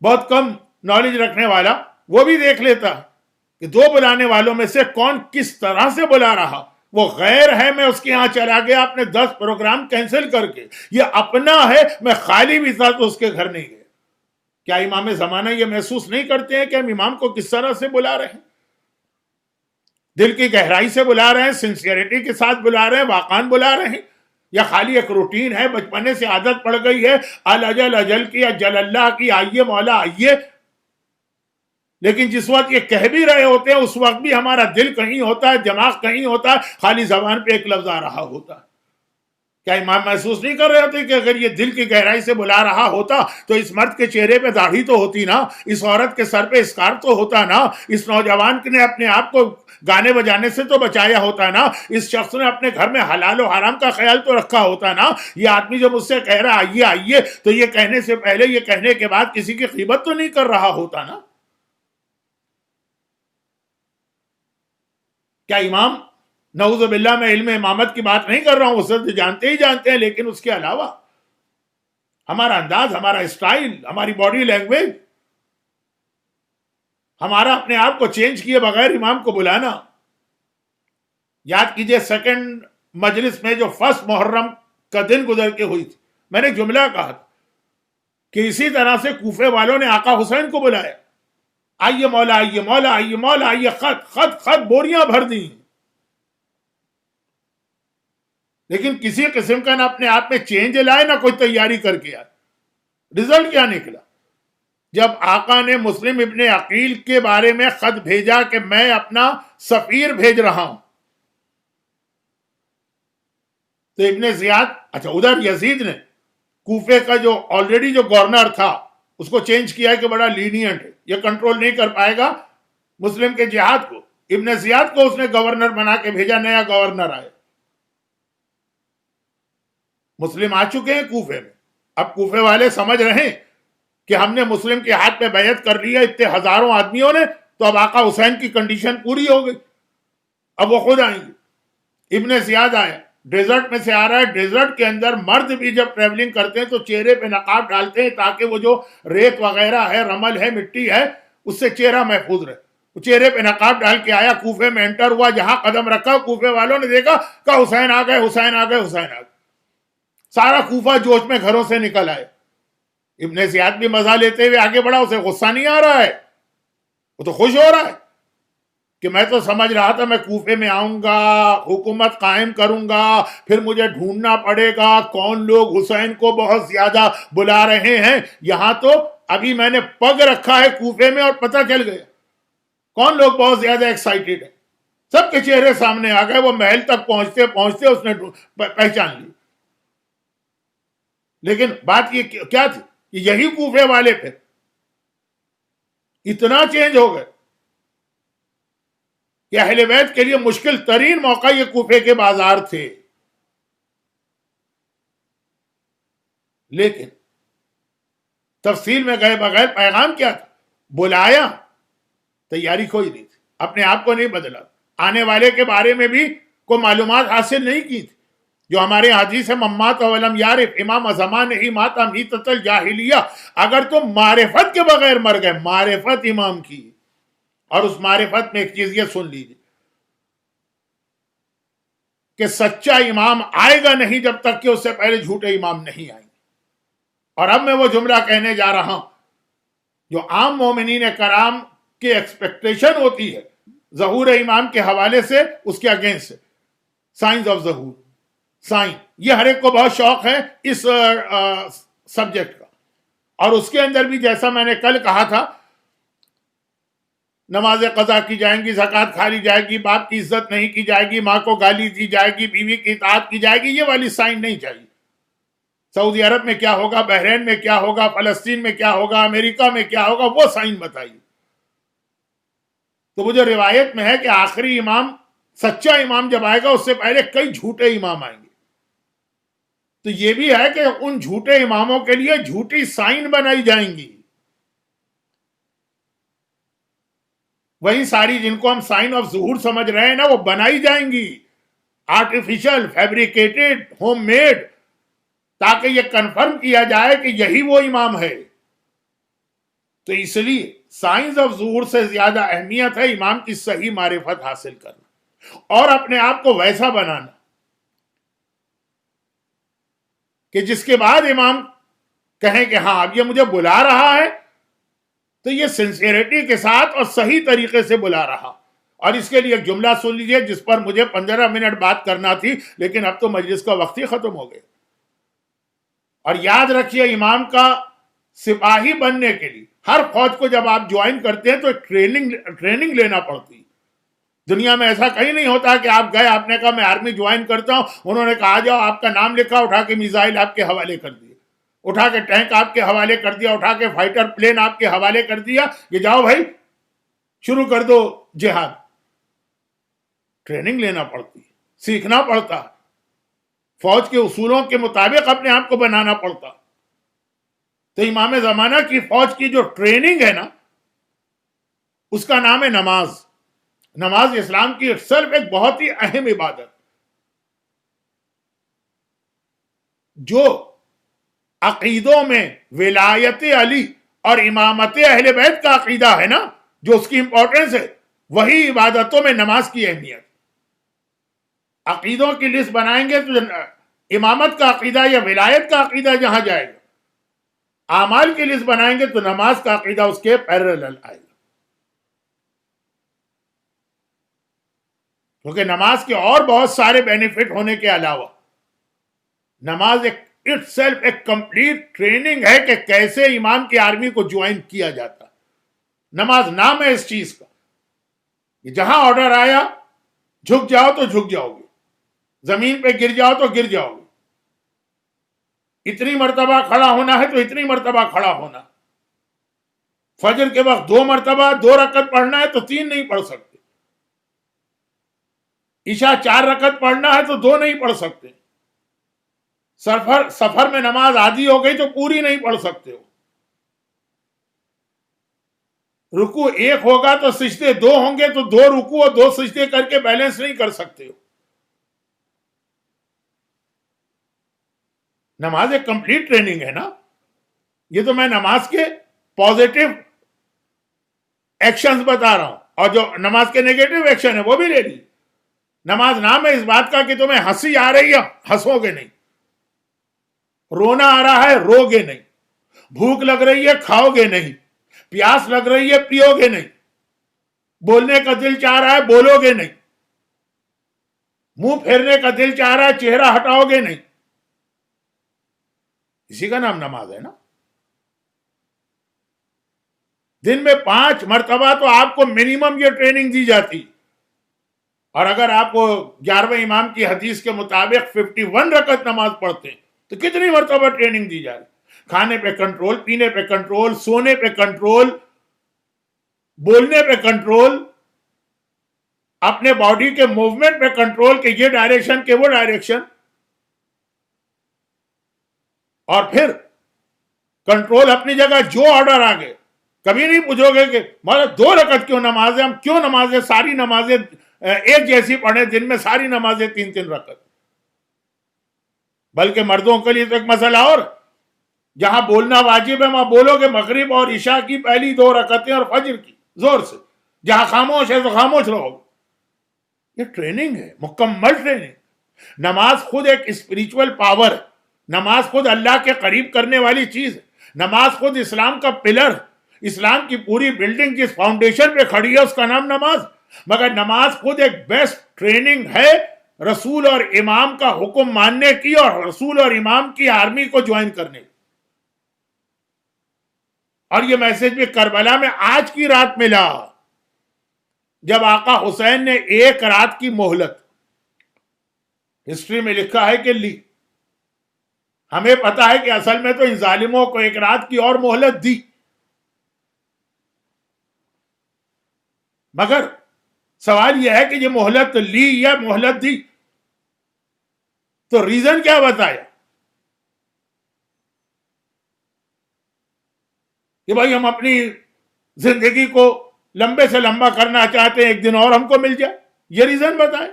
بہت کم نالج رکھنے والا وہ بھی دیکھ لیتا کہ 2 بلانے والوں میں سے کون کس طرح سے بلا رہا. وہ غیر ہے، میں اس کے ہاں چلا گیا اپنے 10 پروگرام کینسل کر کے. یہ اپنا ہے، میں خالی بھی تھا تو اس کے گھر نہیں گیا. کیا امام زمانہ یہ محسوس نہیں کرتے ہیں کہ ہم امام کو کس طرح سے بلا رہے ہیں؟ دل کی گہرائی سے بلا رہے ہیں، سنسیئرٹی کے ساتھ بلا رہے ہیں، واقعاً بلا رہے ہیں، یا خالی ایک روٹین ہے، بچپنے سے عادت پڑ گئی ہے الاجل اجل کی، اجل اللہ کی، آئیے مولا آئیے. لیکن جس وقت یہ کہہ بھی رہے ہوتے ہیں اس وقت بھی ہمارا دل کہیں ہوتا ہے، دماغ کہیں ہوتا ہے، خالی زبان پہ ایک لفظ آ رہا ہوتا ہے. کیا امام محسوس نہیں کر رہے ہوتے کہ اگر یہ دل کی گہرائی سے بلا رہا ہوتا تو اس مرد کے چہرے پہ داڑھی تو ہوتی نا، اس عورت کے سر پہ اسکارف تو ہوتا نا، اس نوجوان نے اپنے آپ کو گانے بجانے سے تو بچایا ہوتا نا، اس شخص نے اپنے گھر میں حلال و حرام کا خیال تو رکھا ہوتا نا. یہ آدمی جب مجھ سے کہہ رہا آئیے آئیے تو یہ کہنے سے پہلے، یہ کہنے کے بعد کسی کی غیبت تو نہیں کر رہا ہوتا نا. کیا امام، نعوذ باللہ میں علم امامت کی بات نہیں کر رہا ہوں، وہ سب جانتے ہی جانتے ہیں، لیکن اس کے علاوہ ہمارا انداز، ہمارا اسٹائل، ہماری باڈی لینگویج، ہمارا اپنے آپ کو چینج کیے بغیر امام کو بلانا. یاد کیجئے سیکنڈ مجلس میں جو 1 محرم کا دن گزر کے ہوئی تھی، میں نے جملہ کہا تھا کہ اسی طرح سے کوفے والوں نے آقا حسین کو بلایا، آئیے مولا آئیے، مولا آئیے، مولا آئیے، خط بوریاں بھر دی، لیکن کسی قسم کا نہ اپنے آپ میں چینج لائے، نہ کوئی تیاری کر کے آئے. رزلٹ کیا نکلا؟ جب آقا نے مسلم ابن عقیل کے بارے میں خط بھیجا کہ میں اپنا سفیر بھیج رہا ہوں، تو ابن زیاد، اچھا ادھر یزید نے کوفے کا جو آلریڈی جو گورنر تھا اس کو چینج کیا ہے کہ بڑا لینینٹ ہے، یہ کنٹرول نہیں کر پائے گا مسلم کے جہاد کو. ابن زیاد کو اس نے گورنر بنا کے بھیجا، نیا گورنر آئے. مسلم آ چکے ہیں کوفے میں، اب کوفے والے سمجھ رہے ہیں کہ ہم نے مسلم کے ہاتھ پہ بیعت کر لی ہے اتنے ہزاروں آدمیوں نے، تو اب آقا حسین کی کنڈیشن پوری ہو گئی، اب وہ خود آئیں گے. ابن زیاد آئے، ڈیزرٹ میں سے آ رہا ہے. ڈیزرٹ کے اندر مرد بھی جب ٹریولنگ کرتے ہیں تو چہرے پہ نقاب ڈالتے ہیں تاکہ وہ جو ریت وغیرہ ہے، رمل ہے، مٹی ہے، اس سے چہرہ محفوظ رہے. وہ چہرے پہ نقاب ڈال کے آیا، کوفے میں انٹر ہوا، جہاں قدم رکھا کوفے والوں نے دیکھا کہ حسین آ گئے، حسین آ گئے، حسین آ گئے. سارا کوفہ جوش میں گھروں سے نکل آئے. ابن زیاد بھی مزہ لیتے ہوئے آگے بڑھا، اسے غصہ نہیں آ رہا ہے، وہ تو خوش ہو رہا ہے کہ میں تو سمجھ رہا تھا میں کوفے میں آؤں گا، حکومت قائم کروں گا، پھر مجھے ڈھونڈنا پڑے گا کون لوگ حسین کو بہت زیادہ بلا رہے ہیں. یہاں تو ابھی میں نے پگ رکھا ہے کوفے میں اور پتہ چل گیا کون لوگ بہت زیادہ ایکسائٹیڈ ہیں. سب کے چہرے سامنے آ گئے. وہ محل تک پہنچتے پہنچتے اس نے پہچان لی. لیکن بات یہ کیا تھی کہ یہی کوفے والے پھر اتنا چینج ہو گئے کہ اہل بیت کے لیے مشکل ترین موقع یہ کوفے کے بازار تھے. لیکن تفصیل میں گئے بغیر پیغام کیا تھا؟ بلایا، تیاری کوئی نہیں تھی، اپنے آپ کو نہیں بدلا، آنے والے کے بارے میں بھی کوئی معلومات حاصل نہیں کی تھی. جو ہمارے حدیث ہے ممات ولم یارف امام زمان ہی ماتا میتۃ الجاہلیہ، اگر تم معرفت کے بغیر مر گئے، معرفت امام کی. اور اس معرفت میں ایک چیز یہ سن لیجیے کہ سچا امام آئے گا نہیں جب تک کہ اس سے پہلے جھوٹے امام نہیں آئیں گے. اور اب میں وہ جملہ کہنے جا رہا ہوں جو عام مومنین کرام کی ایکسپیکٹیشن ہوتی ہے ظہور امام کے حوالے سے، اس کے اگینسٹ سائنس آف ظہور. سائن یہ ہر ایک کو بہت شوق ہے اس سبجیکٹ کا. اور اس کے اندر بھی جیسا میں نے کل کہا تھا، نماز قضا کی جائیں گی، زکوٰۃ کھا لی جائے گی، باپ کی عزت نہیں کی جائے گی، ماں کو گالی دی جائے گی، بیوی کی اطاعت کی جائے گی، یہ والی سائن نہیں چاہیے. سعودی عرب میں کیا ہوگا، بحرین میں کیا ہوگا، فلسطین میں کیا ہوگا، امریکہ میں کیا ہوگا، وہ سائن بتائیے. تو وہ جو روایت میں ہے کہ آخری امام، سچا امام جب آئے گا اس سے پہلے کئی جھوٹے امام آئیں گے. تو یہ بھی ہے کہ ان جھوٹے اماموں کے لیے جھوٹی سائن بنائی جائیں گی. وہی ساری جن کو ہم سائن آف ظہور سمجھ رہے ہیں نا، وہ بنائی جائیں گی، آرٹیفیشل، فیبریکیٹڈ، ہوم میڈ، تاکہ یہ کنفرم کیا جائے کہ یہی وہ امام ہے. تو اس لیے سائنس آف ظہور سے زیادہ اہمیت ہے امام کی صحیح معرفت حاصل کرنا اور اپنے آپ کو ویسا بنانا کہ جس کے بعد امام کہیں کہ ہاں اب یہ مجھے بلا رہا ہے تو یہ سنسیئرٹی کے ساتھ اور صحیح طریقے سے بلا رہا. اور اس کے لیے ایک جملہ سن لیجئے جس پر مجھے 15 منٹ بات کرنا تھی، لیکن اب تو مجلس کا وقت ہی ختم ہو گیا. اور یاد رکھیے، امام کا سپاہی بننے کے لیے ہر فوج کو جب آپ جوائن کرتے ہیں تو ٹریننگ لینا پڑتی. دنیا میں ایسا کہیں نہیں ہوتا کہ آپ گئے، آپ نے کہا میں آرمی جوائن کرتا ہوں، انہوں نے کہا آ جاؤ، آپ کا نام لکھا، اٹھا کے میزائل آپ کے حوالے کر دیے، اٹھا کے ٹینک آپ کے حوالے کر دیا، اٹھا کے فائٹر پلین آپ کے حوالے کر دیا کہ جاؤ بھائی شروع کر دو جہاد. ٹریننگ لینا پڑتی، سیکھنا پڑتا، فوج کے اصولوں کے مطابق اپنے آپ کو بنانا پڑتا. تو امام زمانہ کی فوج کی جو ٹریننگ ہے نا، اس کا نام ہے نماز. نماز اسلام کی صرف ایک بہت ہی اہم عبادت جو عقیدوں میں ولایت علی اور امامت اہل بیت کا عقیدہ ہے نا، جو اس کی امپورٹنس ہے، وہی عبادتوں میں نماز کی اہمیت. عقیدوں کی لسٹ بنائیں گے تو امامت کا عقیدہ یا ولایت کا عقیدہ جہاں جائے گا، اعمال کی لسٹ بنائیں گے تو نماز کا عقیدہ اس کے پیرلل آئے گا. کیونکہ نماز کے اور بہت سارے بینیفٹ ہونے کے علاوہ نماز ایک اٹ سیلف ایک کمپلیٹ ٹریننگ ہے کہ کیسے امام کی آرمی کو جوائن کیا جاتا. نماز نام ہے اس چیز کا. جہاں آرڈر آیا جھک جاؤ تو جھک جاؤ گے, زمین پہ گر جاؤ تو گر جاؤ گے. اتنی مرتبہ کھڑا ہونا ہے تو اتنی مرتبہ کھڑا ہونا. فجر کے وقت 2 مرتبہ 2 رکعت پڑھنا ہے تو 3 نہیں پڑھ سکتے. عشاء 4 رکعت پڑھنا ہے تو 2 نہیں پڑھ سکتے. سفر میں نماز آدھی ہو گئی تو پوری نہیں پڑھ سکتے ہو. رکوع 1 ہوگا تو سجدے 2 ہوں گے تو 2 رکوع اور 2 سجدے کر کے بیلنس نہیں کر سکتے ہو. نماز ایک کمپلیٹ ٹریننگ ہے نا. یہ تو میں نماز کے پازیٹو ایکشنز بتا رہا ہوں, اور جو نماز کے نیگیٹو ایکشن ہے وہ بھی لے لی. نماز نام ہے اس بات کا کہ تمہیں ہنسی آ رہی ہے ہنسو گے نہیں, رونا آ رہا ہے رو گے نہیں, بھوک لگ رہی ہے کھاؤ گے نہیں, پیاس لگ رہی ہے پیو گے نہیں, بولنے کا دل چاہ رہا ہے بولو گے نہیں, منہ پھیرنے کا دل چاہ رہا ہے چہرہ ہٹاؤ گے نہیں. اسی کا نام نماز ہے نا. دن میں 5 مرتبہ تو آپ کو منیمم یہ ٹریننگ دی جاتی, اور اگر آپ کو 11ویں امام کی حدیث کے مطابق 51 رکعت نماز پڑھتے ہیں تو کتنی مرتبہ ٹریننگ دی جا رہی. کھانے پہ کنٹرول, پینے پہ کنٹرول, سونے پہ کنٹرول, بولنے پہ کنٹرول, اپنے باڈی کے موومنٹ پہ کنٹرول کہ یہ ڈائریکشن کہ وہ ڈائریکشن, اور پھر کنٹرول اپنی جگہ جو آرڈر آ گئے. کبھی نہیں پوچھو گے کہ مطلب 2 رکعت کیوں نماز ہے, ہم کیوں نمازیں ساری نمازیں ایک جیسی پڑھیں, دن میں ساری نمازیں 3 رکعت. بلکہ مردوں کے لیے تو ایک مسئلہ اور, جہاں بولنا واجب ہے وہاں بولو گے مغرب اور عشاء کی پہلی 2 رکعتیں اور فجر کی زور سے. جہاں خاموش ہے تو خاموش رہو. یہ ٹریننگ ہے, مکمل ٹریننگ. نماز خود ایک اسپریچول پاور ہے. نماز خود اللہ کے قریب کرنے والی چیز ہے. نماز خود اسلام کا پلر ہے. اسلام کی پوری بلڈنگ جس فاؤنڈیشن پہ کھڑی ہے اس کا نام نماز. مگر نماز خود ایک بیسٹ ٹریننگ ہے رسول اور امام کا حکم ماننے کی اور رسول اور امام کی آرمی کو جوائن کرنے کی. اور یہ میسج بھی کربلا میں آج کی رات ملا جب آقا حسین نے 1 رات کی مہلت, ہسٹری میں لکھا ہے کہ لی. ہمیں پتا ہے کہ اصل میں تو ان ظالموں کو 1 رات کی اور مہلت دی, مگر سوال یہ ہے کہ یہ مہلت لی یا مہلت دی, تو ریزن کیا بتایا کہ بھائی ہم اپنی زندگی کو لمبے سے لمبا کرنا چاہتے ہیں, 1 دن اور ہم کو مل جائے. یہ ریزن بتائے.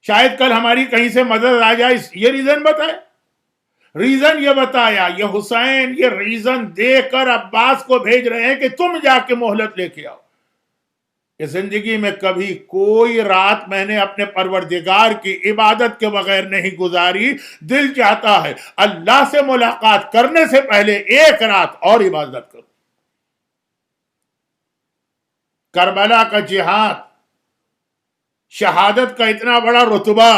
شاید کل ہماری کہیں سے مدد آ جائے, یہ ریزن بتائے. ریزن یہ بتایا, یہ حسین یہ ریزن دے کر عباس کو بھیج رہے ہیں کہ تم جا کے مہلت لے کے آؤ, کہ زندگی میں کبھی کوئی رات میں نے اپنے پروردگار کی عبادت کے بغیر نہیں گزاری. دل چاہتا ہے اللہ سے ملاقات کرنے سے پہلے 1 رات اور عبادت کرو. کربلا کا جہاد, شہادت کا اتنا بڑا رتبہ,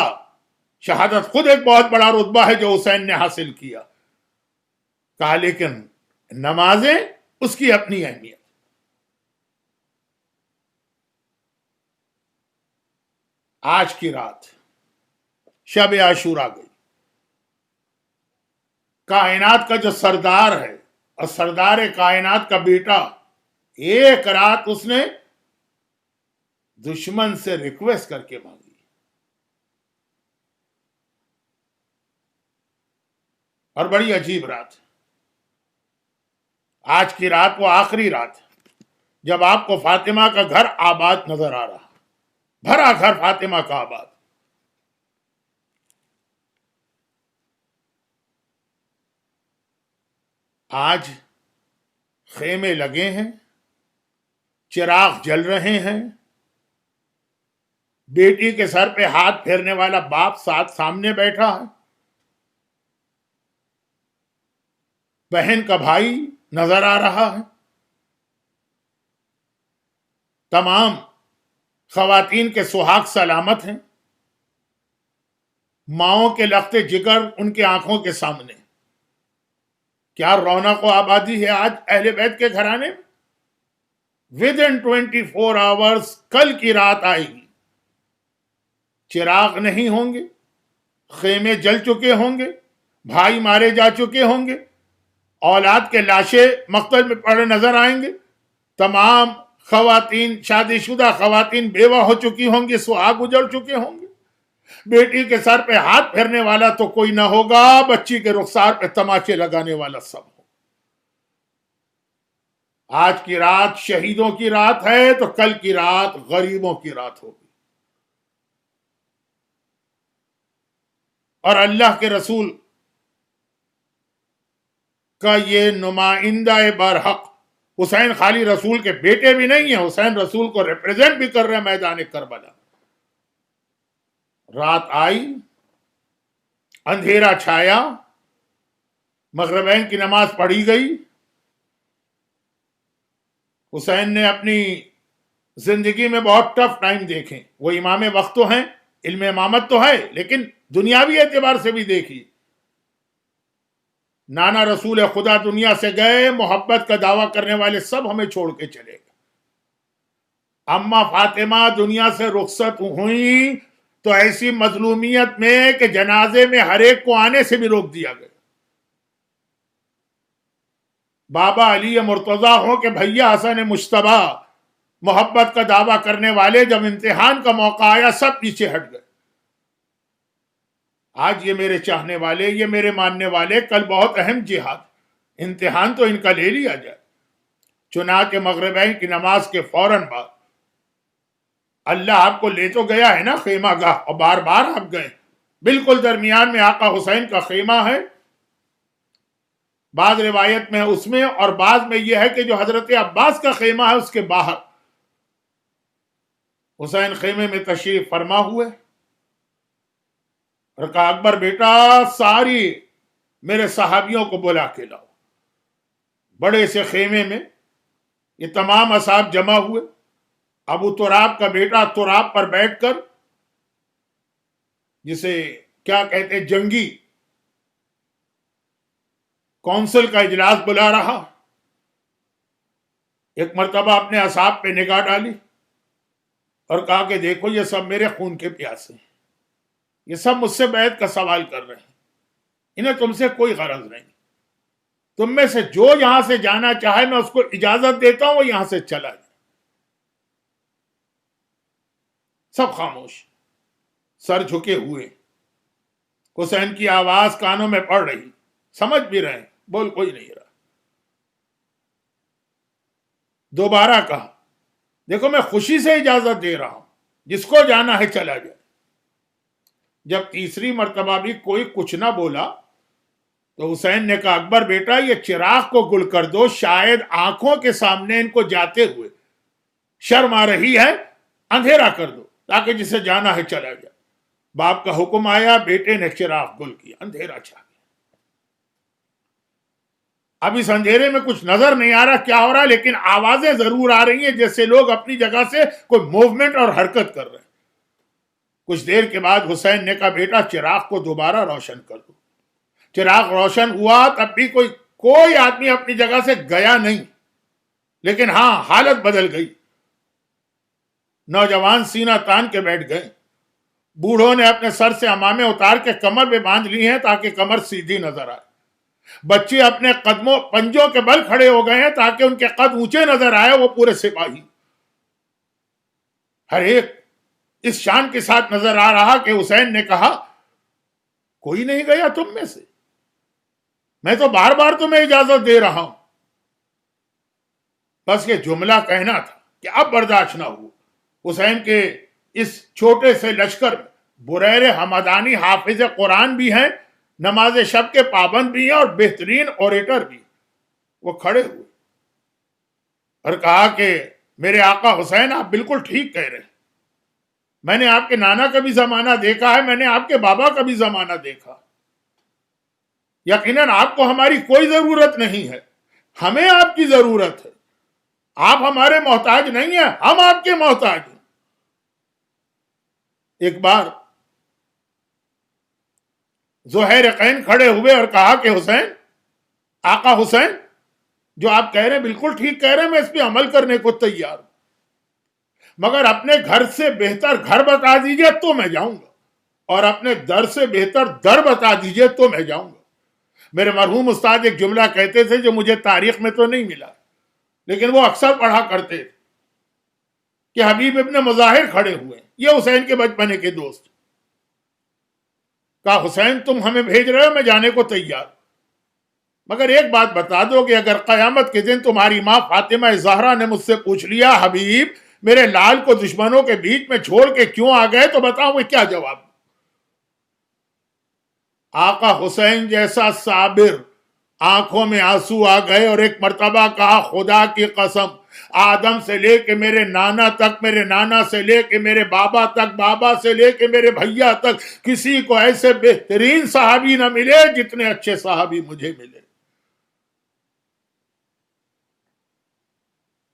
شہادت خود ایک بہت بڑا رتبہ ہے جو حسین نے حاصل کیا. کہا لیکن نمازیں اس کی اپنی اہمیت. آج کی رات شب عاشوراء گئی. کائنات کا جو سردار ہے اور سردار کائنات کا بیٹا, 1 رات اس نے دشمن سے ریکویسٹ کر کے مانگی. اور بڑی عجیب رات. آج کی رات وہ آخری رات جب آپ کو فاطمہ کا گھر آباد نظر آ رہا, بھرا گھر فاطمہ کا آباد. آج خیمے لگے ہیں, چراغ جل رہے ہیں, بیٹی کے سر پہ ہاتھ پھیرنے والا باپ ساتھ سامنے بیٹھا ہے, بہن کا بھائی نظر آ رہا ہے, تمام خواتین کے سہاگ سلامت ہیں. ماؤں کے لخت جگر ان کے آنکھوں کے سامنے. کیا رونق و آبادی ہے آج اہل بیت کے گھرانے میں. ود ان 24 آورس کل کی رات آئے گی. چراغ نہیں ہوں گے, خیمے جل چکے ہوں گے, بھائی مارے جا چکے ہوں گے, اولاد کے لاشیں مقتل میں پڑے نظر آئیں گے, تمام خواتین, شادی شدہ خواتین بیوہ ہو چکی ہوں گی, سہاگ اجڑ چکے ہوں گے. بیٹی کے سر پہ ہاتھ پھیرنے والا تو کوئی نہ ہوگا, بچی کے رخسار پہ تماچے لگانے والا سب ہو. آج کی رات شہیدوں کی رات ہے تو کل کی رات غریبوں کی رات ہوگی. اور اللہ کے رسول کا یہ نمائندہ برحق حسین خالی رسول کے بیٹے بھی نہیں ہیں, حسین رسول کو ریپریزنٹ بھی کر رہے ہیں میدان کربلا. رات آئی, اندھیرا چھایا, مغربین کی نماز پڑھی گئی. حسین نے اپنی زندگی میں بہت ٹف ٹائم دیکھے. وہ امام وقت تو ہیں, علم امامت تو ہے, لیکن دنیاوی اعتبار سے بھی دیکھی. نانا رسول خدا دنیا سے گئے, محبت کا دعویٰ کرنے والے سب ہمیں چھوڑ کے چلے گئے. اما فاطمہ دنیا سے رخصت ہوئی تو ایسی مظلومیت میں کہ جنازے میں ہر ایک کو آنے سے بھی روک دیا گیا. بابا علی مرتضیٰ ہو کہ بھیا حسن مجتبیٰ, محبت کا دعویٰ کرنے والے, جب امتحان کا موقع آیا سب پیچھے ہٹ گئے. آج یہ میرے چاہنے والے, یہ میرے ماننے والے, کل بہت اہم جہاد, امتحان تو ان کا لے لیا جائے. چنانچہ مغربین کی نماز کے فوراً بعد اللہ آپ کو لے تو گیا ہے نا خیمہ گاہ, اور بار بار آپ گئے. بالکل درمیان میں آقا حسین کا خیمہ ہے. بعض روایت میں اس میں, اور بعض میں یہ ہے کہ جو حضرت عباس کا خیمہ ہے اس کے باہر حسین خیمے میں تشریف فرما ہوئے. اور کہا اکبر بیٹا ساری میرے صحابیوں کو بلا کے لاؤ. بڑے سے خیمے میں یہ تمام اصحاب جمع ہوئے. ابو تراب کا بیٹا تراب پر بیٹھ کر, جسے کیا کہتے جنگی کونسل کا اجلاس بلا رہا. ایک مرتبہ اپنے اصحاب پہ نگاہ ڈالی اور کہا کہ دیکھو یہ سب میرے خون کے پیاسے ہیں, یہ سب مجھ سے بیعت کا سوال کر رہے ہیں, انہیں تم سے کوئی غرض نہیں. تم میں سے جو یہاں سے جانا چاہے میں اس کو اجازت دیتا ہوں, وہ یہاں سے چلا جائے. سب خاموش, سر جھکے ہوئے. حسین کی آواز کانوں میں پڑ رہی, سمجھ بھی رہے, بول کوئی نہیں رہا. دوبارہ کہا دیکھو میں خوشی سے اجازت دے رہا ہوں, جس کو جانا ہے چلا جائے. جب تیسری مرتبہ بھی کوئی کچھ نہ بولا تو حسین نے کہا اکبر بیٹا یہ چراغ کو گل کر دو, شاید آنکھوں کے سامنے ان کو جاتے ہوئے شرم آ رہی ہے, اندھیرا کر دو تاکہ جسے جانا ہے چلا جائے. باپ کا حکم آیا, بیٹے نے چراغ گل کیا, اندھیرا چھا گیا. اب اس اندھیرے میں کچھ نظر نہیں آ رہا کیا ہو رہا, لیکن آوازیں ضرور آ رہی ہیں جیسے لوگ اپنی جگہ سے کوئی موومنٹ اور حرکت کر رہے ہیں. کچھ دیر کے بعد حسین نے کہا بیٹا چراغ کو دوبارہ روشن کر دو. چراغ روشن ہوا, تب بھی کوئی آدمی اپنی جگہ سے گیا نہیں, لیکن ہاں حالت بدل گئی. نوجوان سینہ تان کے بیٹھ گئے. بوڑھوں نے اپنے سر سے عمامے اتار کے کمر پہ باندھ لی ہیں تاکہ کمر سیدھی نظر آئے. بچے اپنے قدموں پنجوں کے بل کھڑے ہو گئے ہیں تاکہ ان کے قد اونچے نظر آئے, وہ پورے سپاہی. ہر ایک اس شان کے ساتھ نظر آ رہا کہ حسین نے کہا کوئی نہیں گیا تم میں سے, میں تو بار بار تمہیں اجازت دے رہا ہوں. بس یہ جملہ کہنا تھا کہ اب برداشت نہ ہو. حسین کے اس چھوٹے سے لشکر میں بریر حمدانی حافظ قرآن بھی ہیں, نماز شب کے پابند بھی ہیں, اور بہترین اوریٹر بھی. وہ کھڑے ہوئے اور کہا کہ میرے آقا حسین آپ بالکل ٹھیک کہہ رہے ہیں. میں نے آپ کے نانا کا بھی زمانہ دیکھا ہے, میں نے آپ کے بابا کا بھی زمانہ دیکھا. یقیناً آپ کو ہماری کوئی ضرورت نہیں ہے, ہمیں آپ کی ضرورت ہے. آپ ہمارے محتاج نہیں ہیں, ہم آپ کے محتاج ہیں. ایک بار ذوحیرقین کھڑے ہوئے اور کہا کہ حسین، آقا حسین، جو آپ کہہ رہے ہیں بالکل ٹھیک کہہ رہے ہیں، میں اس پہ عمل کرنے کو تیار ہوں، مگر اپنے گھر سے بہتر گھر بتا دیجئے تو میں جاؤں گا، اور اپنے در سے بہتر در بتا دیجئے تو میں جاؤں گا۔ میرے مرحوم استاد ایک جملہ کہتے تھے جو مجھے تاریخ میں تو نہیں ملا، لیکن وہ اکثر پڑھا کرتے تھے کہ حبیب ابن مظاہر کھڑے ہوئے، یہ حسین کے بچپنے کے دوست، کہا حسین تم ہمیں بھیج رہے ہو، میں جانے کو تیار، مگر ایک بات بتا دو کہ اگر قیامت کے دن تمہاری ماں فاطمہ زہرا نے مجھ سے پوچھ لیا حبیب میرے لال کو دشمنوں کے بیچ میں چھوڑ کے کیوں آ گئے، تو بتاؤ میں کیا جواب دوں؟ آقا حسین جیسا صابر، آنکھوں میں آنسو آ گئے اور ایک مرتبہ کہا خدا کی قسم، آدم سے لے کے میرے نانا تک، میرے نانا سے لے کے میرے بابا تک، بابا سے لے کے میرے بھیا تک، کسی کو ایسے بہترین صحابی نہ ملے جتنے اچھے صحابی مجھے ملے۔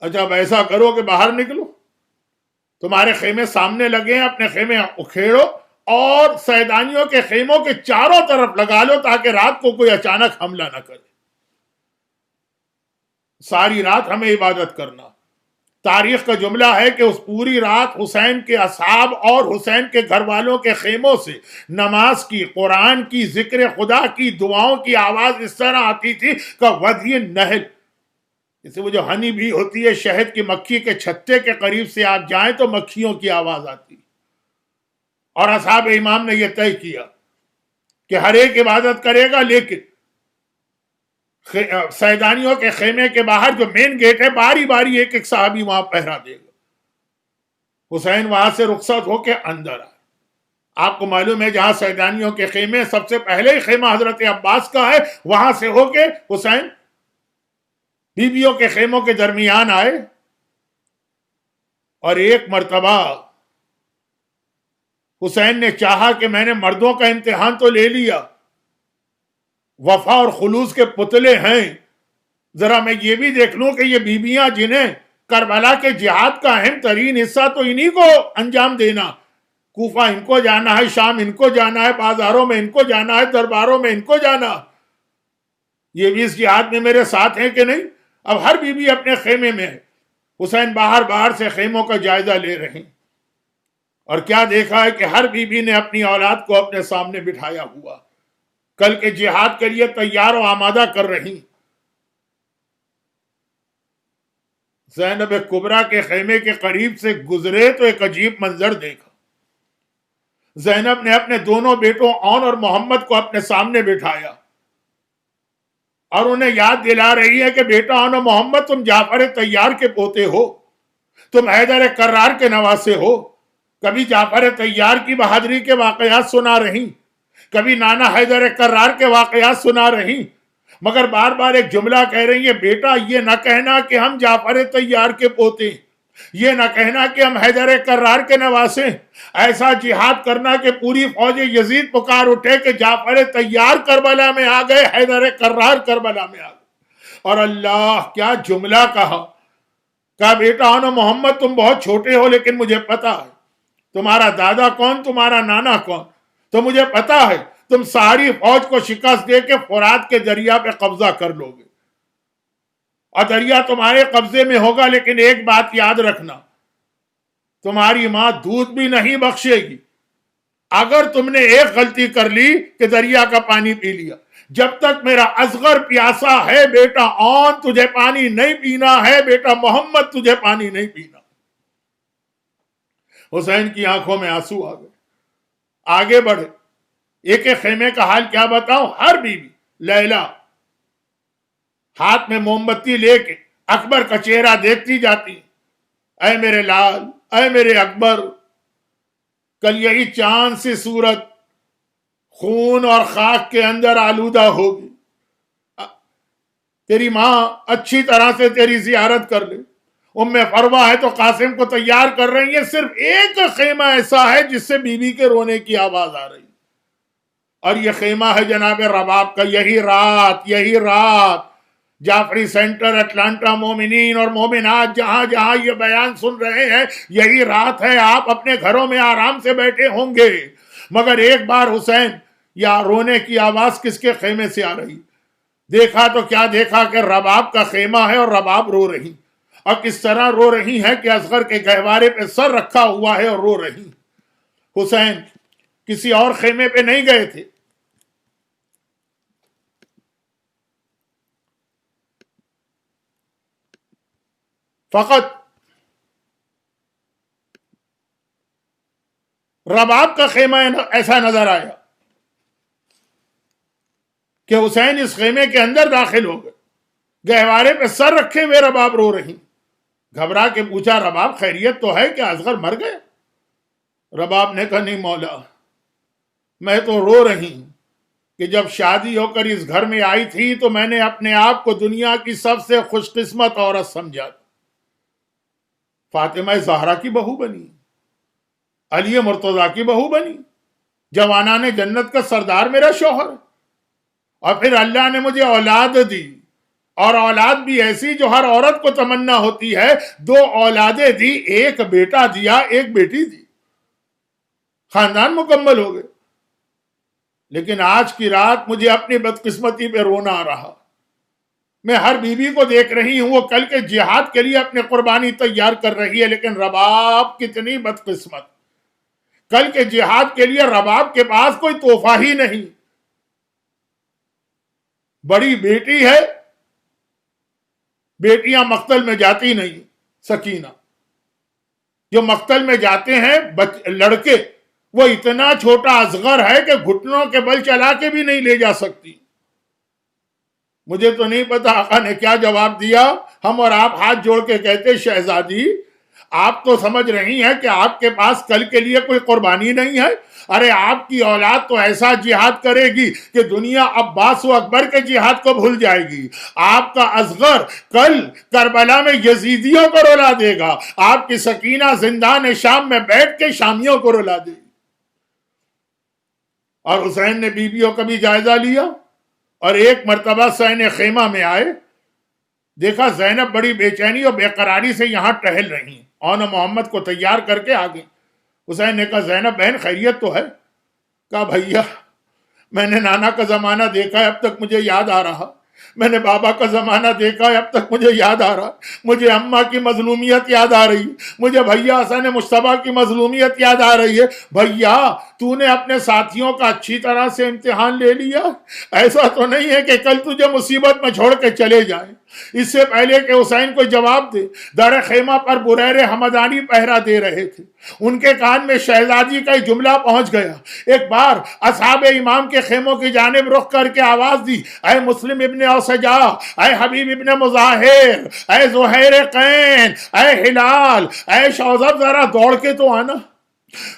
اچھا اب ایسا کرو کہ باہر نکلو، تمہارے خیمے سامنے لگے ہیں، اپنے خیمے اکھیڑو اور سیدانیوں کے خیموں کے چاروں طرف لگا لو تاکہ رات کو کوئی اچانک حملہ نہ کرے، ساری رات ہمیں عبادت کرنا۔ تاریخ کا جملہ ہے کہ اس پوری رات حسین کے اصحاب اور حسین کے گھر والوں کے خیموں سے نماز کی، قرآن کی، ذکر خدا کی، دعاؤں کی آواز اس طرح آتی تھی کہ ودی نہل، جیسے وہ جو ہنی بھی ہوتی ہے شہد کی مکھی کے چھتے کے قریب سے آپ جائیں تو مکھیوں کی آواز آتی، اور اصحاب امام نے یہ طے کیا کہ ہر ایک عبادت کرے گا، لیکن سیدانیوں کے خیمے کے باہر جو مین گیٹ ہے باری باری ایک ایک صحابی وہاں پہرا دے گا۔ حسین وہاں سے رخصت ہو کے اندر آئے۔ آپ کو معلوم ہے جہاں سیدانیوں کے خیمے، سب سے پہلے ہی خیمہ حضرت عباس کا ہے، وہاں سے ہو کے حسین بیویوں کے خیموں کے درمیان آئے، اور ایک مرتبہ حسین نے چاہا کہ میں نے مردوں کا امتحان تو لے لیا، وفا اور خلوص کے پتلے ہیں، ذرا میں یہ بھی دیکھ لوں کہ یہ بیویاں جنہیں کربلا کے جہاد کا اہم ترین حصہ تو انہی کو انجام دینا، کوفہ ان کو جانا ہے، شام ان کو جانا ہے، بازاروں میں ان کو جانا ہے، درباروں میں ان کو جانا، یہ بھی اس جہاد میں میرے ساتھ ہیں کہ نہیں؟ اب ہر بیوی اپنے خیمے میں ہے، حسین باہر باہر سے خیموں کا جائزہ لے رہے ہیں، اور کیا دیکھا ہے کہ ہر بیوی نے اپنی اولاد کو اپنے سامنے بٹھایا ہوا، کل کے جہاد کے لیے تیار و آمادہ کر رہی۔ زینب کبریٰ کے خیمے کے قریب سے گزرے تو ایک عجیب منظر دیکھا۔ زینب نے اپنے دونوں بیٹوں اون اور محمد کو اپنے سامنے بٹھایا اور انہیں یاد دلا رہی ہے کہ بیٹا اون اور محمد تم جعفر طیار کے پوتے ہو، تم حیدر کرار کے نواسے ہو۔ کبھی جعفر طیار کی بہادری کے واقعات سنا رہی، کبھی نانا حیدر کرار کے واقعات سنا رہی، مگر بار بار ایک جملہ کہہ رہی ہے، بیٹا یہ نہ کہنا کہ ہم جعفر طیار کے پوتے، یہ نہ کہنا کہ ہم حیدر کرار کے نواسے، ایسا جہاد کرنا کہ پوری فوج یزید پکار اٹھے کہ جعفر طیار کربلا میں آ گئے، حیدر کرار کربلا میں آ گئے۔ اور اللہ کیا جملہ کہا بیٹا انو محمد تم بہت چھوٹے ہو، لیکن مجھے پتا ہے تمہارا دادا کون، تمہارا نانا کون، تو مجھے پتا ہے تم ساری فوج کو شکست دے کے فرات کے دریا پہ قبضہ کر لو گے، اور دریا تمہارے قبضے میں ہوگا، لیکن ایک بات یاد رکھنا، تمہاری ماں دودھ بھی نہیں بخشے گی اگر تم نے ایک غلطی کر لی کہ دریا کا پانی پی لیا۔ جب تک میرا اصغر پیاسا ہے بیٹا اون تجھے پانی نہیں پینا ہے، بیٹا محمد تجھے پانی نہیں پینا۔ حسین کی آنکھوں میں آنسو آ گئے، آگے بڑھے، ایک ایک خیمے کا حال کیا بتاؤں، ہر بیوی لیلا ہاتھ میں موم بتی لے کے اکبر کا چہرہ دیکھتی جاتی، اے میرے لال، اے میرے اکبر، کل یہی چاند سی صورت خون اور خاک کے اندر آلودہ ہوگی، تیری ماں اچھی طرح سے تیری زیارت کر لے، ام فروہ ہے تو قاسم کو تیار کر رہی ہے، صرف ایک خیمہ ایسا ہے جس سے بی بی کے رونے کی آواز آ رہی، اور یہ خیمہ ہے جناب رباب کا۔ یہی رات جعفری سینٹر، اٹلانٹا، مومنین اور مومنات جہاں جہاں یہ بیان سن رہے ہیں، یہی رات ہے۔ آپ اپنے گھروں میں آرام سے بیٹھے ہوں گے، مگر ایک بار حسین یا رونے کی آواز کس کے خیمے سے آ رہی؟ دیکھا تو کیا دیکھا کہ رباب کا خیمہ ہے اور رباب رو رہی، اور کس طرح رو رہی ہیں کہ اصغر کے گہوارے پہ سر رکھا ہوا ہے اور رو رہی۔ حسین کسی اور خیمے پہ نہیں گئے تھے، فقط رباب کا خیمہ ایسا نظر آیا کہ حسین اس خیمے کے اندر داخل ہو گئے، گہوارے پہ سر رکھے ہوئے رباب رو رہی۔ گھبرا کے پوچھا رباب خیریت تو ہے کہ اصغر مر گئے؟ رباب نے کہا نہیں مولا، میں تو رو رہی ہوں کہ جب شادی ہو کر اس گھر میں آئی تھی تو میں نے اپنے آپ کو دنیا کی سب سے خوش قسمت عورت سمجھا، فاطمہ زہرا کی بہو بنی، علی مرتضیٰ کی بہو بنی، جوانان جنت کا سردار میرا شوہر، اور پھر اللہ نے مجھے اولاد دی، اور اولاد بھی ایسی جو ہر عورت کو تمنا ہوتی ہے، 2 اولادیں دی، ایک بیٹا دیا ایک بیٹی دی، خاندان مکمل ہو گئے۔ لیکن آج کی رات مجھے اپنی بدقسمتی پہ رونا آ رہا۔ میں ہر بیوی کو دیکھ رہی ہوں وہ کل کے جہاد کے لیے اپنی قربانی تیار کر رہی ہے، لیکن رباب کتنی بدقسمت، کل کے جہاد کے لیے رباب کے پاس کوئی تحفہ ہی نہیں۔ بڑی بیٹی ہے، بیٹیاں مقتل میں جاتی نہیں، سکینہ جو مقتل میں جاتے ہیں لڑکے، وہ اتنا چھوٹا اصغر ہے کہ گھٹنوں کے بل چلا کے بھی نہیں لے جا سکتی۔ مجھے تو نہیں پتا آقا نے کیا جواب دیا، ہم اور آپ ہاتھ جوڑ کے کہتے شہزادی آپ تو سمجھ رہی ہیں کہ آپ کے پاس کل کے لیے کوئی قربانی نہیں ہے، ارے آپ کی اولاد تو ایسا جہاد کرے گی کہ دنیا عباس و اکبر کے جہاد کو بھول جائے گی، آپ کا اصغر کل کربلا میں یزیدیوں کو رلا دے گا، آپ کی سکینہ زندان شام میں بیٹھ کے شامیوں کو رلا دے گی۔ اور حسین نے بیویوں کا بھی جائزہ لیا، اور ایک مرتبہ سین خیمہ میں آئے، دیکھا زینب بڑی بے چینی اور بے قراری سے یہاں ٹہل رہی ہیں، اون محمد کو تیار کر کے آگے۔ حسین نے کہا زینب بہن خیریت تو ہے؟ کہا بھیا میں نے نانا کا زمانہ دیکھا ہے، اب تک مجھے یاد آ رہا، میں نے بابا کا زمانہ دیکھا ہے، اب تک مجھے یاد آ رہا، مجھے اماں کی مظلومیت یاد آ رہی، مجھے بھیا حسن مصطفیٰ کی مظلومیت یاد آ رہی ہے۔ بھیا تو نے اپنے ساتھیوں کا اچھی طرح سے امتحان لے لیا؟ ایسا تو نہیں ہے کہ کل تجھے مصیبت میں چھوڑ کے چلے جائیں؟ اس سے پہلے کہ حسین کو جواب دے، در خیمہ پر بریر حمدانی پہرا دے رہے تھے، ان کے کان میں شہزادی کا جملہ پہنچ گیا۔ ایک بار اصحاب امام کے خیموں کی جانب رخ کر کے آواز دی، اے مسلم ابن اوسجا، اے حبیب ابن مظاہر، اے زہیر قین، اے ہلال، اے شوذب، ذرا دوڑ کے تو آنا۔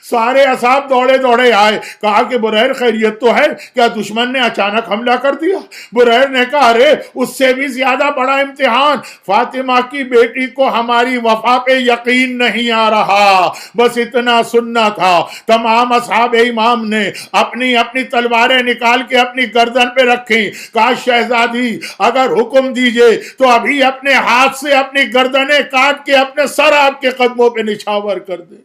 سارے اصحاب دوڑے دوڑے آئے، کہا کہ بریر خیریت تو ہے؟ کیا دشمن نے اچانک حملہ کر دیا؟ بریر نے کہا ارے اس سے بھی زیادہ بڑا امتحان، فاطمہ کی بیٹی کو ہماری وفا پہ یقین نہیں آ رہا، بس اتنا سننا تھا۔ تمام اصحاب امام نے اپنی اپنی تلواریں نکال کے اپنی گردن پہ رکھیں، کہا شہزادی اگر حکم دیجئے تو ابھی اپنے ہاتھ سے اپنی گردنیں کاٹ کے اپنے سر آپ کے قدموں پہ نچھاور کر دیں۔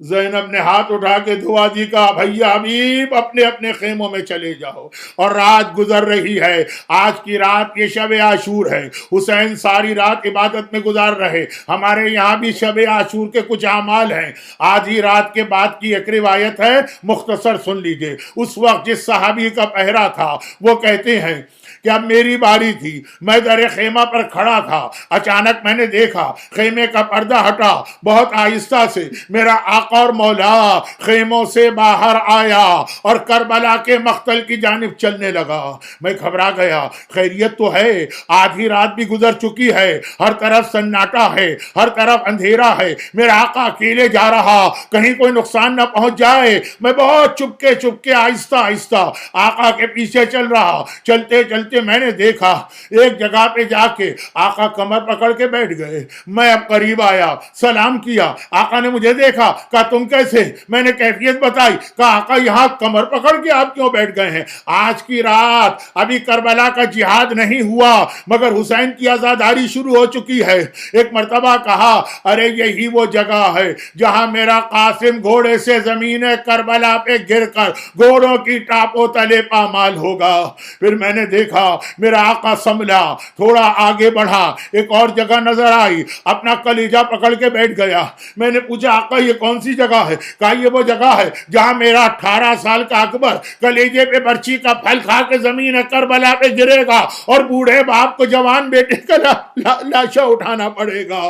زینب نے ہاتھ اٹھا کے دعا دی، کہا بھیا حبیب اپنے اپنے خیموں میں چلے جاؤ، اور رات گزر رہی ہے، آج کی رات یہ شب عاشور ہے، حسین ساری رات عبادت میں گزار رہے، ہمارے یہاں بھی شب عاشور کے کچھ اعمال ہیں۔ آدھی رات کے بعد کی ایک روایت ہے، مختصر سن لیجئے۔ اس وقت جس صحابی کا پہرا تھا وہ کہتے ہیں کہ اب میری باری تھی، میں در خیمہ پر کھڑا تھا، اچانک میں نے دیکھا خیمے کا پردہ ہٹا، بہت آہستہ سے میرا آقا اور مولا خیموں سے باہر آیا اور کربلا کے مقتل کی جانب چلنے لگا۔ میں گھبرا گیا، خیریت تو ہے؟ آدھی رات بھی گزر چکی ہے، ہر طرف سناٹا ہے، ہر طرف اندھیرا ہے، میرا آقا اکیلے جا رہا، کہیں کوئی نقصان نہ پہنچ جائے۔ میں بہت چپکے آہستہ آہستہ آقا کے پیچھے چل رہا، چلتے چلتے میں نے دیکھا ایک جگہ پہ جا کے آقا کمر پکڑ کے بیٹھ گئے. میں اب قریب آیا, سلام کیا, آقا نے مجھے دیکھا, کہا تم کیسے؟ میں نے کیفیت بتائی, کہا آقا یہاں کمر پکڑ کے آپ کیوں بیٹھ گئے ہیں؟ آج کی رات ابھی کربلا کا جہاد نہیں ہوا مگر حسین کی عزاداری شروع ہو چکی ہے. ایک مرتبہ کہا ارے یہی وہ جگہ ہے جہاں میرا قاسم گھوڑے سے زمین کربلا پہ گر کر گھوڑوں کی ٹاپوں تلے پامال ہوگا. پھر میں نے دیکھا میرا آقا سنبھلا, تھوڑا آگے بڑھا, ایک اور جگہ نظر آئی, اپنا کلیجہ پکڑ کے بیٹھ گیا. میں نے پوچھا آقا یہ کون سی جگہ ہے؟ کہا یہ وہ جگہ ہے جہاں میرا 18 سال کا اکبر کلیجے پہ برچی کا پھل کھا کے زمین کربلا پہ گرے گا اور بوڑھے باپ کو جوان بیٹے کا لاشا اٹھانا پڑے گا.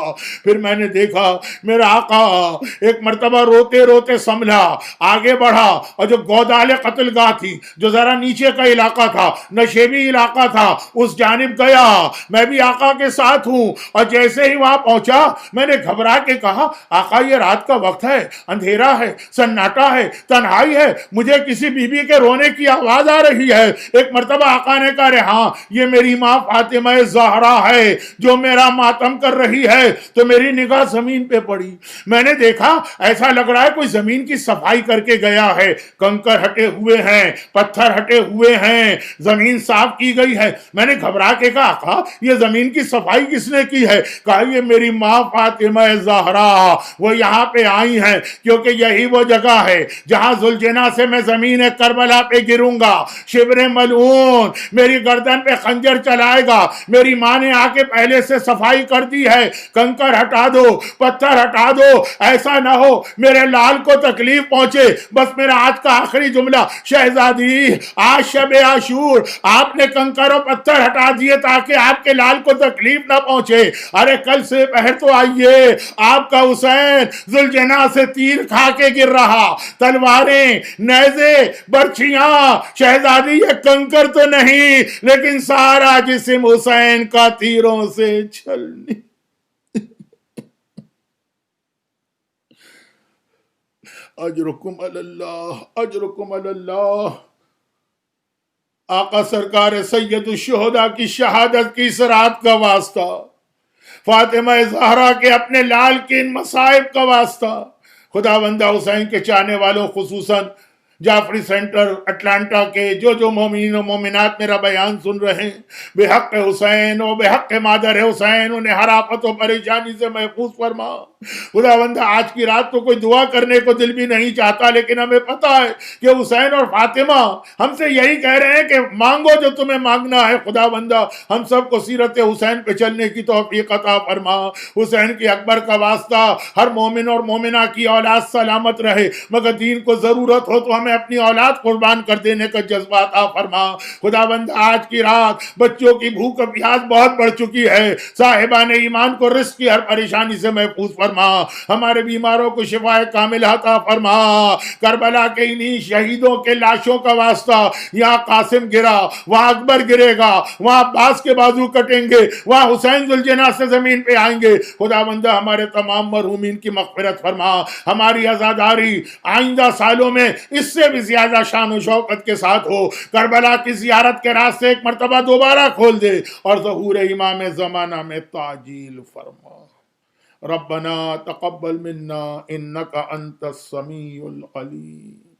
پھر میں نے دیکھا میرا آقا ایک مرتبہ روتے روتے سنبھلا, آگے بڑھا, اور جو گودال قتل گاہ تھی, جو ذرا نیچے کا علاقہ تھا, نشیبی علاقہ تھا, اس جانب گیا. میں بھی آقا کے ساتھ ہوں, اور جیسے ہی وہاں پہنچا میں نے گھبرا کے کہا آقا یہ رات کا وقت ہے, اندھیرا ہے, سناٹا ہے, تنہائی ہے, مجھے کسی بی بی کے رونے کی آواز آ رہی ہے. ایک مرتبہ آقا نے کہا ہاں یہ میری ماں فاطمہ زہرا ہے جو میرا ماتم کر رہی ہے. تو میری نگاہ زمین پہ پڑی, میں نے دیکھا ایسا لگ رہا ہے کوئی زمین کی صفائی کر کے گیا ہے, کنکر ہٹے ہوئے ہیں, پتھر ہٹے ہوئے ہیں, زمین صاف کی گئی ہے. میں نے گھبرا کے کہا آقا یہ زمین کی صفائی کس نے کی ہے؟ کہا یہ میری ماں فاطمہ زہرا, وہ یہاں پہ آئی ہیں کیونکہ یہی وہ جگہ ہے جہاں ذوالجناح سے میں زمین کربلا پہ گروں گا. شبر ملعون میری گردن پہ خنجر چلائے گا. میری ماں نے آ کے پہلے سے صفائی کر دی ہے, کنکر ہٹا دو, پتھر ہٹا دو, ایسا نہ ہو میرے لال کو تکلیف پہنچے. بس میرا آج کا آخری جملہ, شہزادی آج شب عاشور آپ نے کنکر و پتھر ہٹا دیے تاکہ آپ کے لال کو تکلیف نہ پہنچے. ارے کل سے پہر تو آئیے, آپ کا حسین ذوالجناح سے تیر کھا کے گر رہا, تلواریں, نیزے, برچھیاں. شہزادی یہ کنکر تو نہیں لیکن سارا جسم حسین کا تیروں سے چھلنی. اجرکم اللہ, اجرکم اللہ. آقا سرکار سید الشہداء کی شہادت کی اس رات کا واسطہ, فاطمہ زہرا کے اپنے لال کے ان مصائب کا واسطہ, خدا بندہ حسین کے چاہنے والوں خصوصاً جعفری سینٹر اٹلانٹا کے جو مومنین و مومنات میرا بیان سن رہے ہیں, بے حق حسین و بے حق مادر حسین انہیں ہر آفت و پریشانی سے محفوظ فرما. خدا بندہ آج کی رات کو کوئی دعا کرنے کو دل بھی نہیں چاہتا, لیکن ہمیں پتا ہے کہ حسین اور فاطمہ ہم سے یہی کہہ رہے ہیں کہ مانگو جو تمہیں مانگنا ہے. خدا بندہ ہم سب کو سیرت حسین پہ چلنے کی توفیق عطا فرما. حسین کی اکبر کا واسطہ ہر مومن اور مومنہ کی اولاد سلامت رہے, مگر دین کو ضرورت ہو تو ہمیں اپنی اولاد قربان کر دینے کا جذبہ عطا فرما. خدا بندہ آج کی رات بچوں کی بھوک و پیاس بہت بڑھ چکی ہے, صاحبان ایمان کو رزق کی ہر پریشانی سے محفوظ فرما, ہمارے بیماروں کو شفا کامل عطا فرما. کربلا کے انہی شہیدوں کے لاشوں کا واسطہ, یہاں قاسم گرا, وہاں اکبر گرے گا, وہاں عباس کے بازو کٹیں گے, وہاں حسین ذوالجناح سے زمین پہ آئیں گے. خدا بندہ ہمارے تمام مرحومین کی مغفرت فرما. ہماری عزاداری آئندہ سالوں میں اس سے بھی زیادہ شان و شوقت کے ساتھ ہو. کربلا کی زیارت کے راستے ایک مرتبہ دوبارہ کھول دے اور ظہور امام زمانہ میں تعجیل فرما. ربنا تقبل منا انك انت السميع العليم.